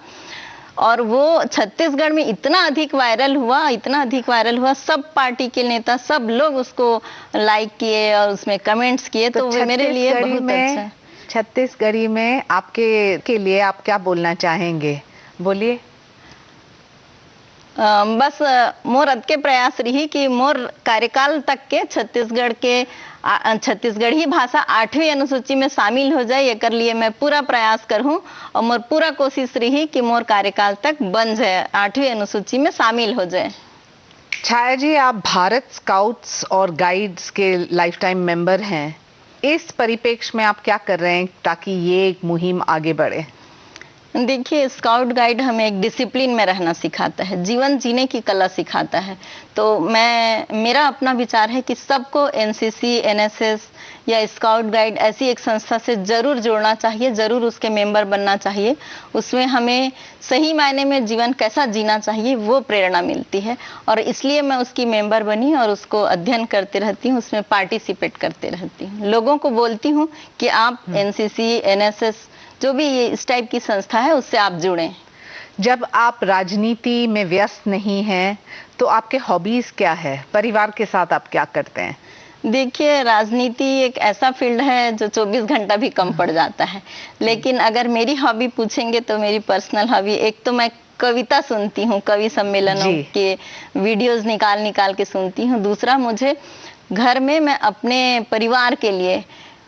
और वो छत्तीसगढ़ में इतना अधिक वायरल हुआ, सब पार्टी के नेता, सब लोग उसको लाइक किए और उसमें कमेंट्स किए। तो वो मेरे लिए बहुत अच्छा है। छत्तीसगढ़ी में आपके के लिए आप क्या बोलना चाहेंगे? बोलिए। बस मोर अदके प्रयास रही कि मोर कार्यकाल तक के छत्तीसगढ़ी भाषा 8वीं अनुसूची में शामिल हो जाए, एक लिए मैं पूरा प्रयास करूं और मोर पूरा कोशिश रही कि मोर कार्यकाल तक बन जाए, 8वीं अनुसूची में शामिल हो जाए। छाया जी, आप भारत स्काउट्स और गाइड्स के लाइफ टाइम मेंबर हैं। इस परिप्रेक्ष्य में आप क्या कर रहे हैं ताकि ये एक मुहिम आगे बढ़े? देखिए, स्काउट गाइड हमें एक डिसिप्लिन में रहना सिखाता है, जीवन जीने की कला सिखाता है। तो मेरा अपना विचार है कि सबको NCC, NSS या स्काउट गाइड ऐसी एक संस्था से जरूर जोड़ना चाहिए, जरूर उसके मेंबर बनना चाहिए। उसमें हमें सही मायने में जीवन कैसा जीना चाहिए वो प्रेरणा मिलती है और इसलिए मैं उसकी मेंबर बनी और उसको अध्ययन करते रहती हूँ, उसमें पार्टिसिपेट करते रहती हूँ। लोगों को बोलती हूँ कि आप NCC, NSS जो भी इस टाइप की संस्था है उससे आप जुड़ें। जब आप राजनीति में व्यस्त नहीं हैं तो आपके हॉबीज क्या है? परिवार के साथ आप क्या करते हैं? देखिए, राजनीति एक ऐसा फील्ड है जो 24 घंटा भी कम पड़ जाता है, लेकिन अगर मेरी हॉबी पूछेंगे तो मेरी पर्सनल हॉबी, एक तो मैं कविता सुनती हूँ, कवि सम्मेलनों के वीडियोस निकाल के सुनती हूँ। दूसरा, मुझे घर में मैं अपने परिवार के लिए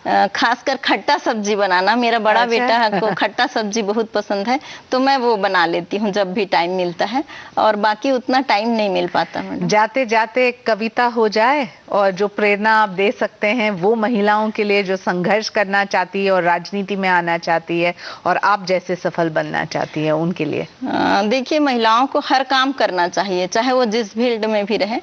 खासकर खट्टा सब्जी बनाना, मेरा बड़ा अच्छा। बेटा को खट्टा सब्जी बहुत पसंद है, तो मैं वो बना लेती हूँ जब भी टाइम मिलता है, और बाकी उतना टाइम नहीं मिल पाता मैडम। जाते जाते एक कविता हो जाए और जो प्रेरणा आप दे सकते हैं वो महिलाओं के लिए जो संघर्ष करना चाहती है और राजनीति में आना चाहती है और आप जैसे सफल बनना चाहती है उनके लिए। देखिए, महिलाओं को हर काम करना चाहिए, चाहे वो जिस फील्ड में भी रहे।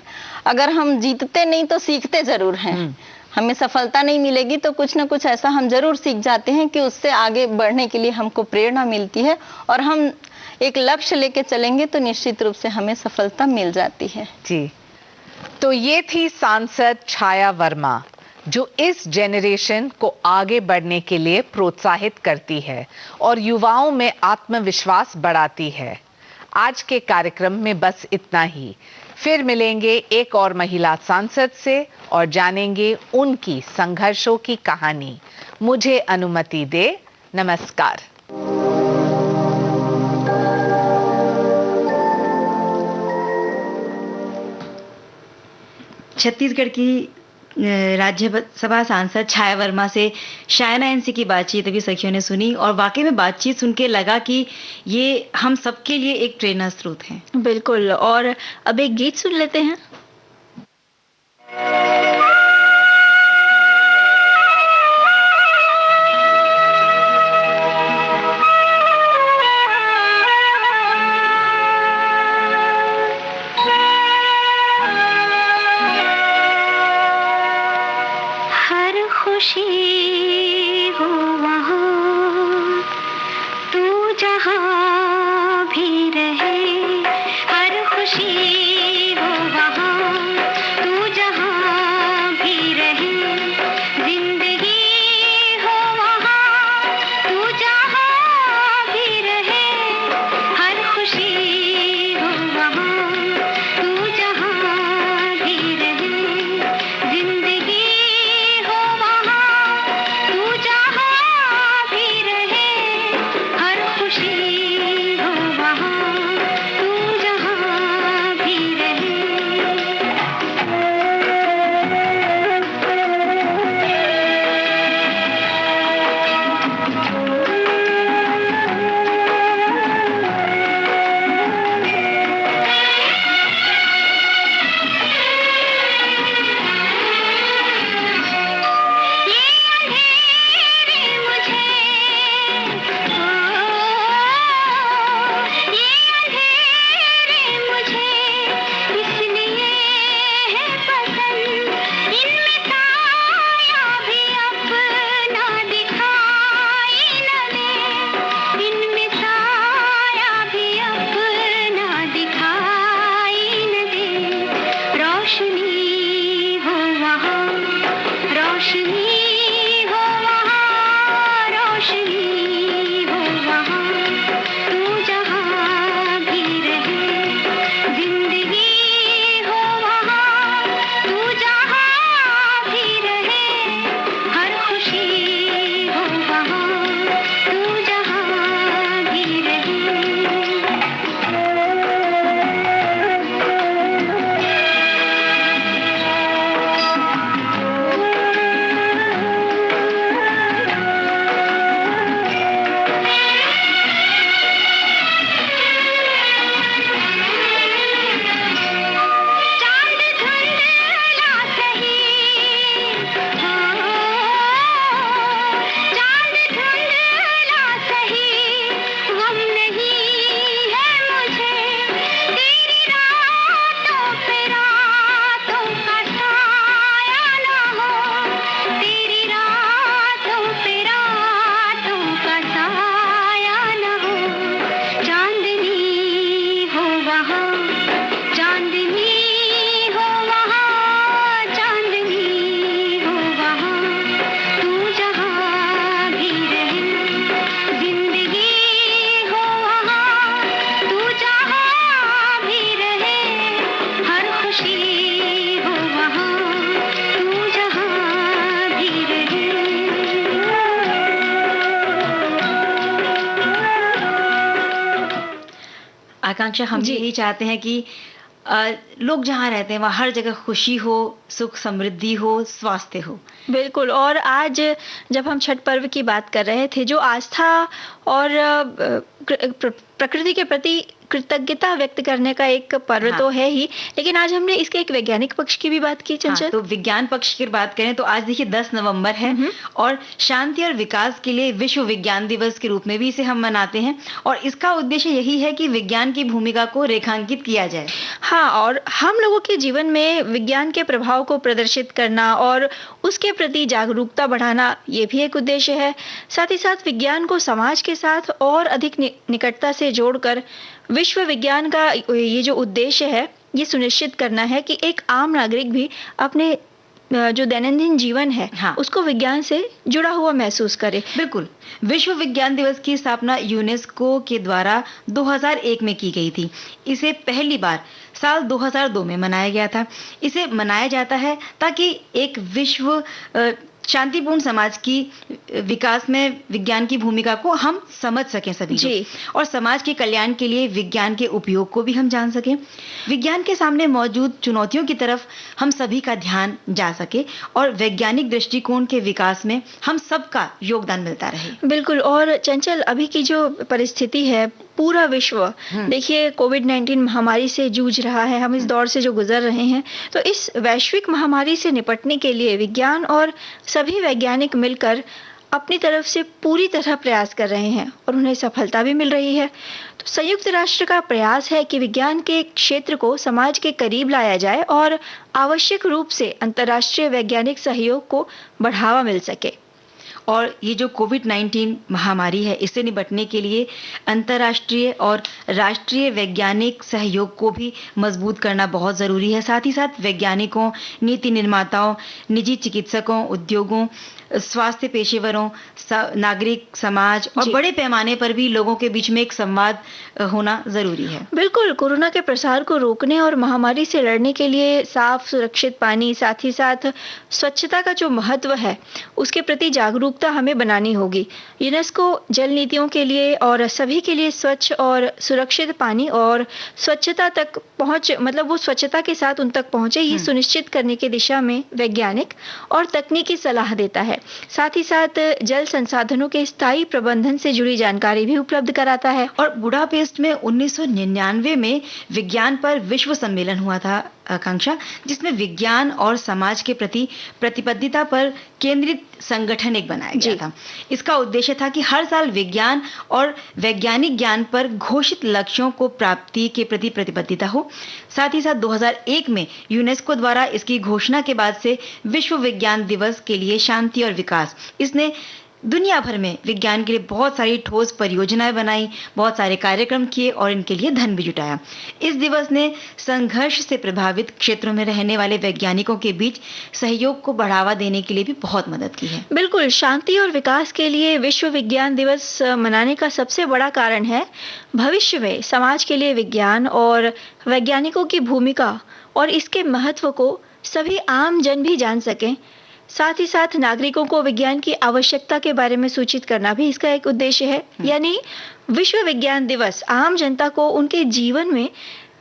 अगर हम जीतते नहीं तो सीखते जरूर हैं। हमें सफलता नहीं मिलेगी तो कुछ ना कुछ ऐसा हम जरूर सीख जाते हैं कि उससे आगे बढ़ने के लिए हमको प्रेरणा मिलती है, और हम एक लक्ष्य लेके चलेंगे तो निश्चित रूप से हमें सफलता मिल जाती है। जी, तो ये थी सांसद छाया वर्मा, जो इस जेनरेशन को आगे बढ़ने के लिए प्रोत्साहित करती है और युवाओं में आत्मविश्वास बढ़ाती है। आज के कार्यक्रम में बस इतना ही। फिर मिलेंगे एक और महिला सांसद से और जानेंगे उनकी संघर्षों की कहानी। मुझे अनुमति दे। नमस्कार। छत्तीसगढ़ की राज्यसभा सांसद छाया वर्मा से शायना एनसी की बातचीत अभी सखियों ने सुनी, और वाकई में बातचीत सुन के लगा कि ये हम सबके लिए एक प्रेरणा स्रोत हैं। बिल्कुल। और अब एक गीत सुन लेते हैं। हर खुशी हो वहाँ तू जहाँ भी रहे, हर खुशी हो वहाँ तू जहाँ भी रहे, जिंदगी हो वहाँ तू जहाँ भी रहे, हर खुशी हो वहाँ तू जहाँ भी रहे, जिंदगी हो वहाँ तू जहाँ भी रहे, हर खुशी हो वहाँ तू जहाँ भी रहे। ये अंधेरे मुझे ये अंधेरे मुझे इसलिए है पसंद, इनमें साया भी अपना दिखाई न दे, इनमें साया भी अपना दिखाई न दे, रोशनी हो वहाँ, रोशनी हो वहाँ, रोशनी हो वहाँ तू जहाँ भी रहे, जिंदगी हो वहाँ तू जहाँ भी रहे, हर खुशी हो वहाँ तू जहाँ भी रहे। चांद धुंधला सही, चांद धुंधला सही, गम नहीं है मुझे, तेरी रातों पे रातों का साया न हो, तेरी रातों पे रातों का साया न हो, चांदनी हो वहाँ, चांदनी हो वहाँ, चांदनी हो वहाँ तू जहाँ भी रहे, जिंदगी हो वहाँ तू जहाँ भी रहे, हर खुशी हो वहाँ तू जहाँ भी रहे। आकांक्षा, हम जी। यही चाहते हैं कि लोग जहाँ रहते हैं वहाँ हर जगह खुशी हो, सुख समृद्धि हो, स्वास्थ्य हो। बिल्कुल। और आज जब हम छठ पर्व की बात कर रहे थे, जो आस्था और प्रकृति के प्रति कृतज्ञता व्यक्त करने का एक पर्व हाँ। तो है ही, लेकिन आज हमने इसके एक वैज्ञानिक पक्ष की भी बात की चंचल। हाँ, तो विज्ञान पक्ष की बात करें तो आज देखिए 10 नवंबर है और शांति और विकास के लिए विश्व विज्ञान दिवस के रूप में भी इसे हम मनाते हैं और इसका उद्देश्य यही है कि विज्ञान की भूमिका को रेखांकित किया जाए। हाँ, और हम लोगों के जीवन में विज्ञान के प्रभाव को प्रदर्शित करना और उसके प्रति जागरूकता बढ़ाना, ये भी एक उद्देश्य है। साथ ही साथ विज्ञान को समाज के साथ और अधिक निकटता से जोड़कर विश्व विज्ञान का ये जो उद्देश्य है, ये सुनिश्चित करना है कि एक आम नागरिक भी अपने जो दैनंदिन जीवन है, हाँ। उसको विज्ञान से जुड़ा हुआ महसूस करे। बिल्कुल। विश्व विज्ञान दिवस की स्थापना यूनेस्को के द्वारा 2001 में की गई थी। इसे पहली बार साल 2002 में मनाया गया था। इसे मनाया जाता है ताकि एक विश्व शांतिपूर्ण समाज की विकास में विज्ञान की भूमिका को हम समझ सकें सभी जी। लोग, और समाज के कल्याण के लिए विज्ञान के उपयोग को भी हम जान सकें। विज्ञान के सामने मौजूद चुनौतियों की तरफ हम सभी का ध्यान जा सके और वैज्ञानिक दृष्टिकोण के विकास में हम सबका योगदान मिलता रहे। बिल्कुल। और चंचल, अभी की जो परिस्थिति है, पूरा विश्व देखिए कोविड-19 महामारी से जूझ रहा है। हम इस दौर से जो गुजर रहे हैं, तो इस वैश्विक महामारी से निपटने के लिए विज्ञान और सभी वैज्ञानिक मिलकर अपनी तरफ से पूरी तरह प्रयास कर रहे हैं और उन्हें सफलता भी मिल रही है। तो संयुक्त राष्ट्र का प्रयास है कि विज्ञान के क्षेत्र को समाज के करीब लाया जाए और आवश्यक रूप से अंतर्राष्ट्रीय वैज्ञानिक सहयोग को बढ़ावा मिल सके। और ये जो कोविड-19 महामारी है, इससे निपटने के लिए अंतर्राष्ट्रीय और राष्ट्रीय वैज्ञानिक सहयोग को भी मजबूत करना बहुत ज़रूरी है। साथ ही साथ वैज्ञानिकों, नीति निर्माताओं, निजी चिकित्सकों, उद्योगों, स्वास्थ्य पेशेवरों, नागरिक समाज और बड़े पैमाने पर भी लोगों के बीच में एक संवाद होना ज़रूरी है। बिल्कुल। कोरोना के प्रसार को रोकने और महामारी से लड़ने के लिए साफ सुरक्षित पानी, साथ ही साथ स्वच्छता का जो महत्व है, उसके प्रति जागरूकता हमें बनानी होगी। यूनेस्को जल नीतियों के लिए और सभी के लिए स्वच्छ और सुरक्षित पानी और स्वच्छता तक पहुंच, मतलब वो स्वच्छता के साथ उन तक पहुंचे, ये सुनिश्चित करने की दिशा में वैज्ञानिक और तकनीकी सलाह देता है। साथ ही साथ जल संसाधनों के स्थायी प्रबंधन से जुड़ी जानकारी भी उपलब्ध कराता है। और बुडापेस्ट में 1999 में विज्ञान पर विश्व सम्मेलन हुआ था आकांक्षा, जिसमें विज्ञान और समाज के प्रति प्रतिबद्धता पर केंद्रित संगठन एक बनाया गया था। इसका उद्देश्य था कि हर साल विज्ञान और वैज्ञानिक ज्ञान पर घोषित लक्ष्यों को प्राप्ति के प्रति प्रतिबद्धता हो। साथ ही साथ 2001 में यूनेस्को द्वारा इसकी घोषणा के बाद से विश्व विज्ञान दिवस के लिए शांति और विकास, इसने दुनिया भर में विज्ञान के लिए बहुत सारी ठोस परियोजनाएं बनाई, बहुत सारे कार्यक्रम किए और इनके लिए धन भी जुटाया। इस दिवस ने संघर्ष से प्रभावित क्षेत्रों में रहने वाले वैज्ञानिकों के बीच सहयोग को बढ़ावा देने के लिए भी बहुत मदद की है। बिल्कुल। शांति और विकास के लिए विश्व विज्ञान दिवस मनाने का सबसे बड़ा कारण है भविष्य में समाज के लिए विज्ञान और वैज्ञानिकों की भूमिका और इसके महत्व को सभी आम जन भी जान सकें। साथ ही साथ नागरिकों को विज्ञान की आवश्यकता के बारे में सूचित करना भी इसका एक उद्देश्य है। यानी विश्व विज्ञान दिवस आम जनता को उनके जीवन में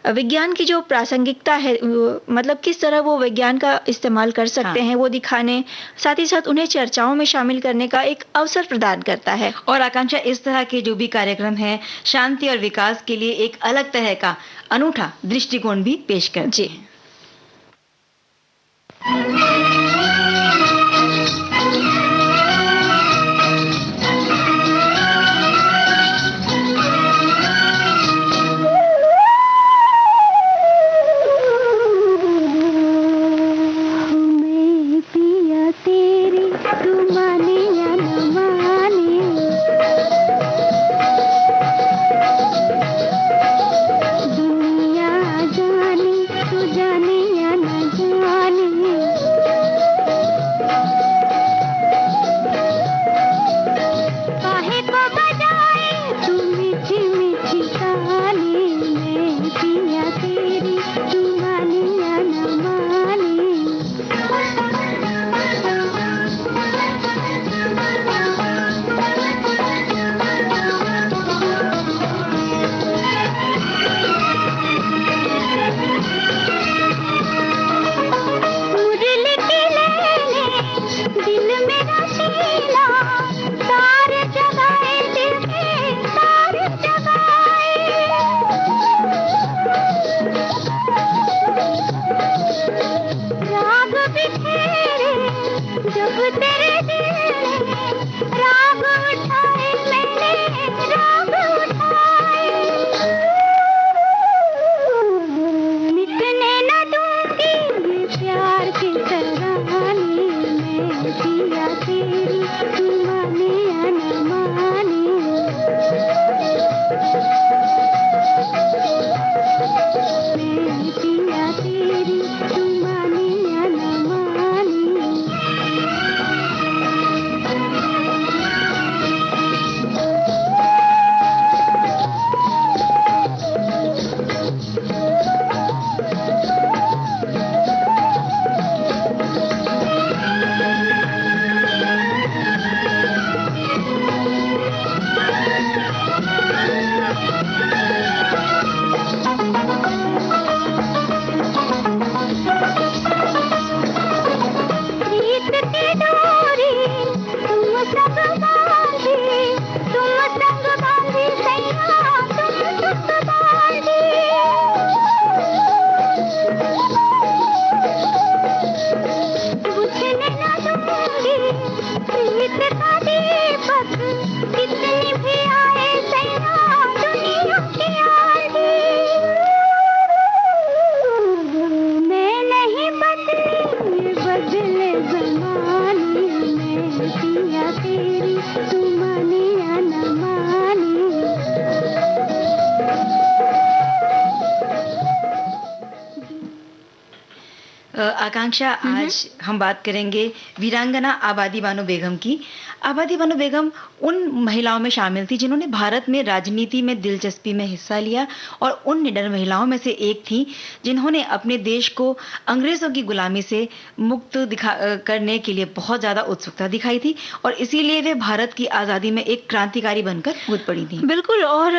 विज्ञान की जो प्रासंगिकता है, मतलब किस तरह वो विज्ञान का इस्तेमाल कर सकते हैं, वो दिखाने, साथ ही साथ उन्हें चर्चाओं में शामिल करने का एक अवसर प्रदान करता है। और आकांक्षा, इस तरह के जो भी कार्यक्रम है शांति और विकास के लिए एक अलग तरह का अनूठा दृष्टिकोण भी पेश करते हैं। दुनिया जाने तू जाने या न जाने संग बांधी, तुम संग बांधी सैया, तुम संग बांधी। बुझने न दूंगी प्रीत का दीपक, कितनी भी आए सैया दुनिया की आंधी। मैं नहीं बदली, बदले ज़माने में, पिया तेरी तू माने या न माने। आकांक्षा, आज हम बात करेंगे वीरांगना आबादी बानो बेगम की। आबादी बानो बेगम उन महिलाओं में शामिल थी जिन्होंने भारत में राजनीति में दिलचस्पी में हिस्सा लिया और उन निडर महिलाओं में से एक थी जिन्होंने अपने देश को अंग्रेजों की गुलामी से मुक्त करने के लिए बहुत ज़्यादा उत्सुकता दिखाई थी और इसीलिए वे भारत की आज़ादी में एक क्रांतिकारी बनकर कूद पड़ी थी। बिल्कुल, और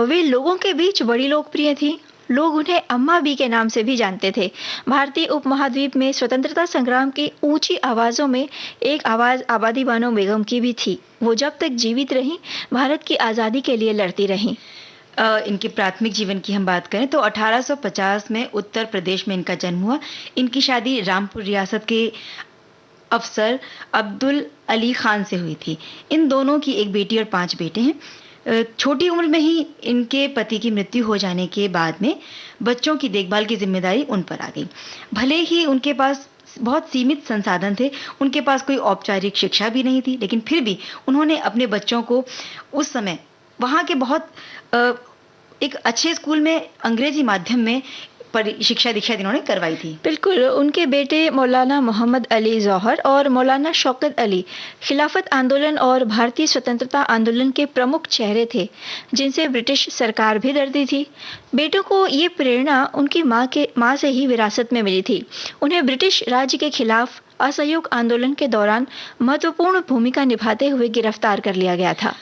वे लोगों के बीच बड़ी लोकप्रिय थी। लोग उन्हें अम्मा बी के नाम से भी जानते थे। भारतीय उपमहाद्वीप में स्वतंत्रता संग्राम की ऊंची आवाज़ों में एक आवाज़ आबादी बानो बेगम की भी थी। वो जब तक जीवित रहीं, भारत की आज़ादी के लिए लड़ती रहीं। इनके प्राथमिक जीवन की हम बात करें तो 1850 में उत्तर प्रदेश में इनका जन्म हुआ। इनकी शादी रामपुर रियासत के अफसर अब्दुल अली खान से हुई थी। इन दोनों की एक बेटी और 5 बेटे हैं। छोटी उम्र में ही इनके पति की मृत्यु हो जाने के बाद में बच्चों की देखभाल की जिम्मेदारी उन पर आ गई। भले ही उनके पास बहुत सीमित संसाधन थे, उनके पास कोई औपचारिक शिक्षा भी नहीं थी, लेकिन फिर भी उन्होंने अपने बच्चों को उस समय वहाँ के बहुत एक अच्छे स्कूल में अंग्रेजी माध्यम में शिक्षा दीक्षा इन्होंने करवाई थी। बिल्कुल, उनके बेटे मौलाना मोहम्मद अली जौहर और मौलाना शौकत अली खिलाफत आंदोलन और भारतीय स्वतंत्रता आंदोलन के प्रमुख चेहरे थे, जिनसे ब्रिटिश सरकार भी डरती थी। बेटों को ये प्रेरणा उनकी माँ से ही विरासत में मिली थी। उन्हें ब्रिटिश राज्य के खिलाफ असहयोग आंदोलन के दौरान महत्वपूर्ण भूमिका निभाते हुए गिरफ्तार कर लिया गया था।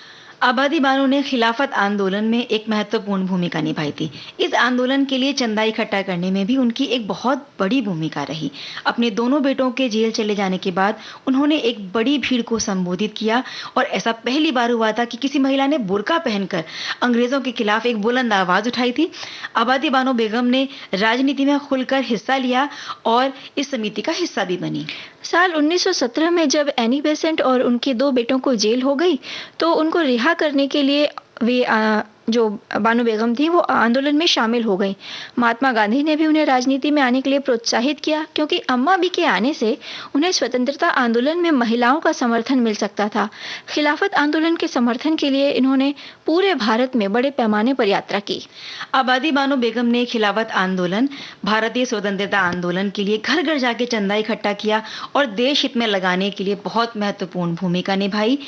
आबादी बानो ने खिलाफत आंदोलन में एक महत्वपूर्ण भूमिका निभाई थी। इस आंदोलन के लिए चंदा इकट्ठा करने में भी उनकी एक बहुत बड़ी भूमिका रही। अपने दोनों बेटों के जेल चले जाने के बाद उन्होंने एक बड़ी भीड़ को संबोधित किया और ऐसा पहली बार हुआ था कि किसी महिला ने बुर्का पहनकर अंग्रेजों के खिलाफ एक बुलंद आवाज उठाई थी। आबादी बानो बेगम ने राजनीति में खुलकर हिस्सा लिया और इस समिति का हिस्सा भी बनी। साल 1917 में जब एनी बेसेंट और उनके 2 बेटों को जेल हो गई तो उनको रिहा करने के लिए वे जो बानो बेगम थी वो आंदोलन में शामिल हो गई। महात्मा गांधी ने भी उन्हें राजनीति में आने के लिए प्रोत्साहित किया, क्योंकि अम्मा बी के आने से उन्हें स्वतंत्रता आंदोलन में महिलाओं का समर्थन मिल सकता था। खिलाफत आंदोलन के समर्थन के लिए इन्होंने पूरे भारत में बड़े पैमाने पर यात्रा की। आबादी बानो बेगम ने खिलाफत आंदोलन, भारतीय स्वतंत्रता आंदोलन के लिए घर घर जाके चंदा इकट्ठा किया और देश हित में लगाने के लिए बहुत महत्वपूर्ण भूमिका निभाई।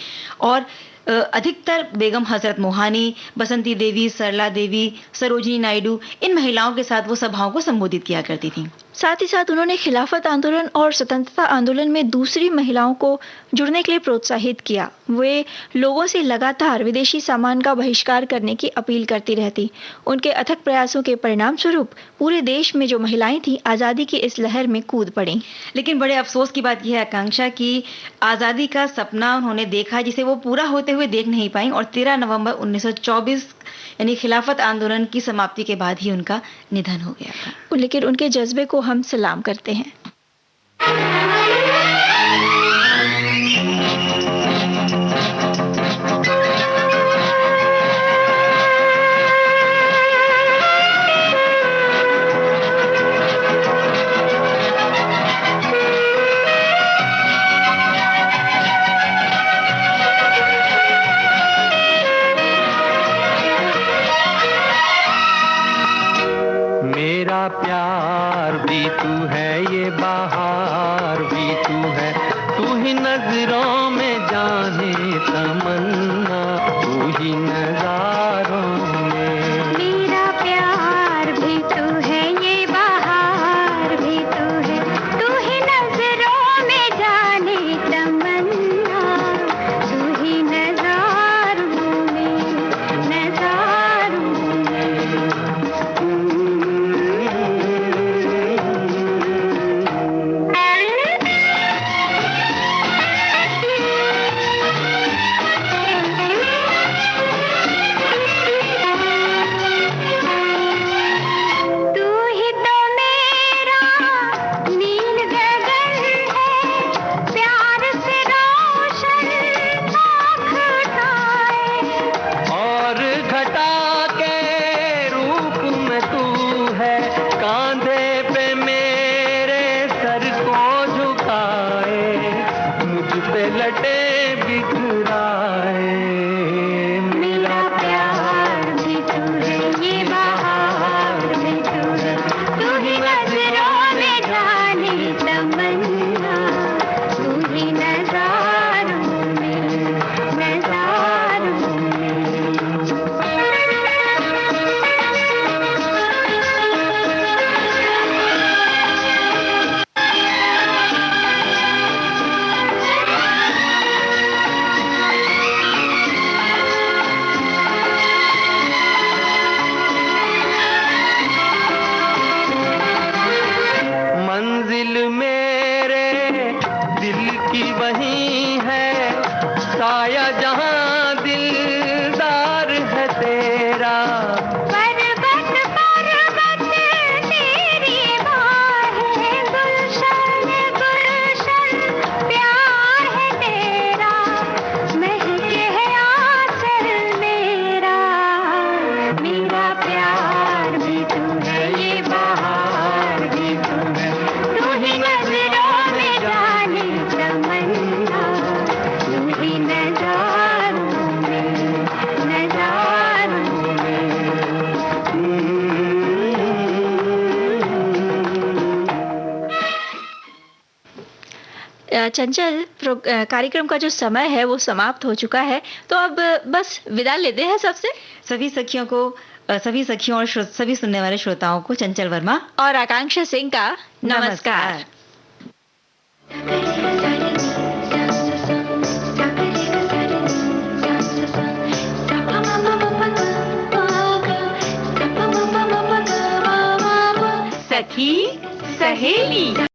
और अधिकतर बेगम हजरत मोहानी, बसंती देवी, सरला देवी, सरोजिनी नायडू, इन महिलाओं के साथ वो सभाओं को संबोधित किया करती थी। साथ ही साथ उन्होंने खिलाफत आंदोलन और स्वतंत्रता आंदोलन में दूसरी महिलाओं को जुड़ने के लिए प्रोत्साहित किया। वे लोगों से लगातार विदेशी सामान का बहिष्कार करने की अपील करती रहती। उनके अथक प्रयासों के परिणाम स्वरूप पूरे देश में जो महिलाएं थीं, आज़ादी की इस लहर में कूद पड़ी। लेकिन बड़े अफसोस की बात यह है आकांक्षा कि आज़ादी का सपना उन्होंने देखा जिसे वो पूरा होते हुए देख नहीं पाई और 13 नवंबर 1924 यानी खिलाफत आंदोलन की समाप्ति के बाद ही उनका निधन हो गया था। लेकिन उनके जज्बे को हम सलाम करते हैं। मेरा प्यार भी तू है, ये बहार भी तू है, तू ही नजरों में जाने तमन्ना, तू ही नजारों में। मेरा प्यार भी तू है, ये बहार भी तू है, तू ही नजरों में जाने तमन्ना, तू ही नजारों में, नजारों में। पे लटे बिखराए। मेरा प्यार भी तू है, ये बहार भी तू है, तू ही नजरों में जाने तमन्ना, तू ही नजारों में, नजारों में। मंजिल मेरे दिल की वही है, साया जहां दिलदार है तेरा। पर्वत पर्वत तेरी बाहें, गुलशन गुलशन प्यार है तेरा, महके है आंचल मेरा। मेरा प्यार भी तू है, ये बहार भी तू है, तू ही नजरों में जाने तमन्ना, तू ही नजारों में, नजारों में। चंचल, कार्यक्रम का जो समय है वो समाप्त हो चुका है, तो अब बस विदा लेते हैं सबसे। सभी सखियों को, सभी सखियों और सभी सुनने वाले श्रोताओं को चंचल वर्मा और आकांक्षा सिंह का नमस्कार। सखी सहेली।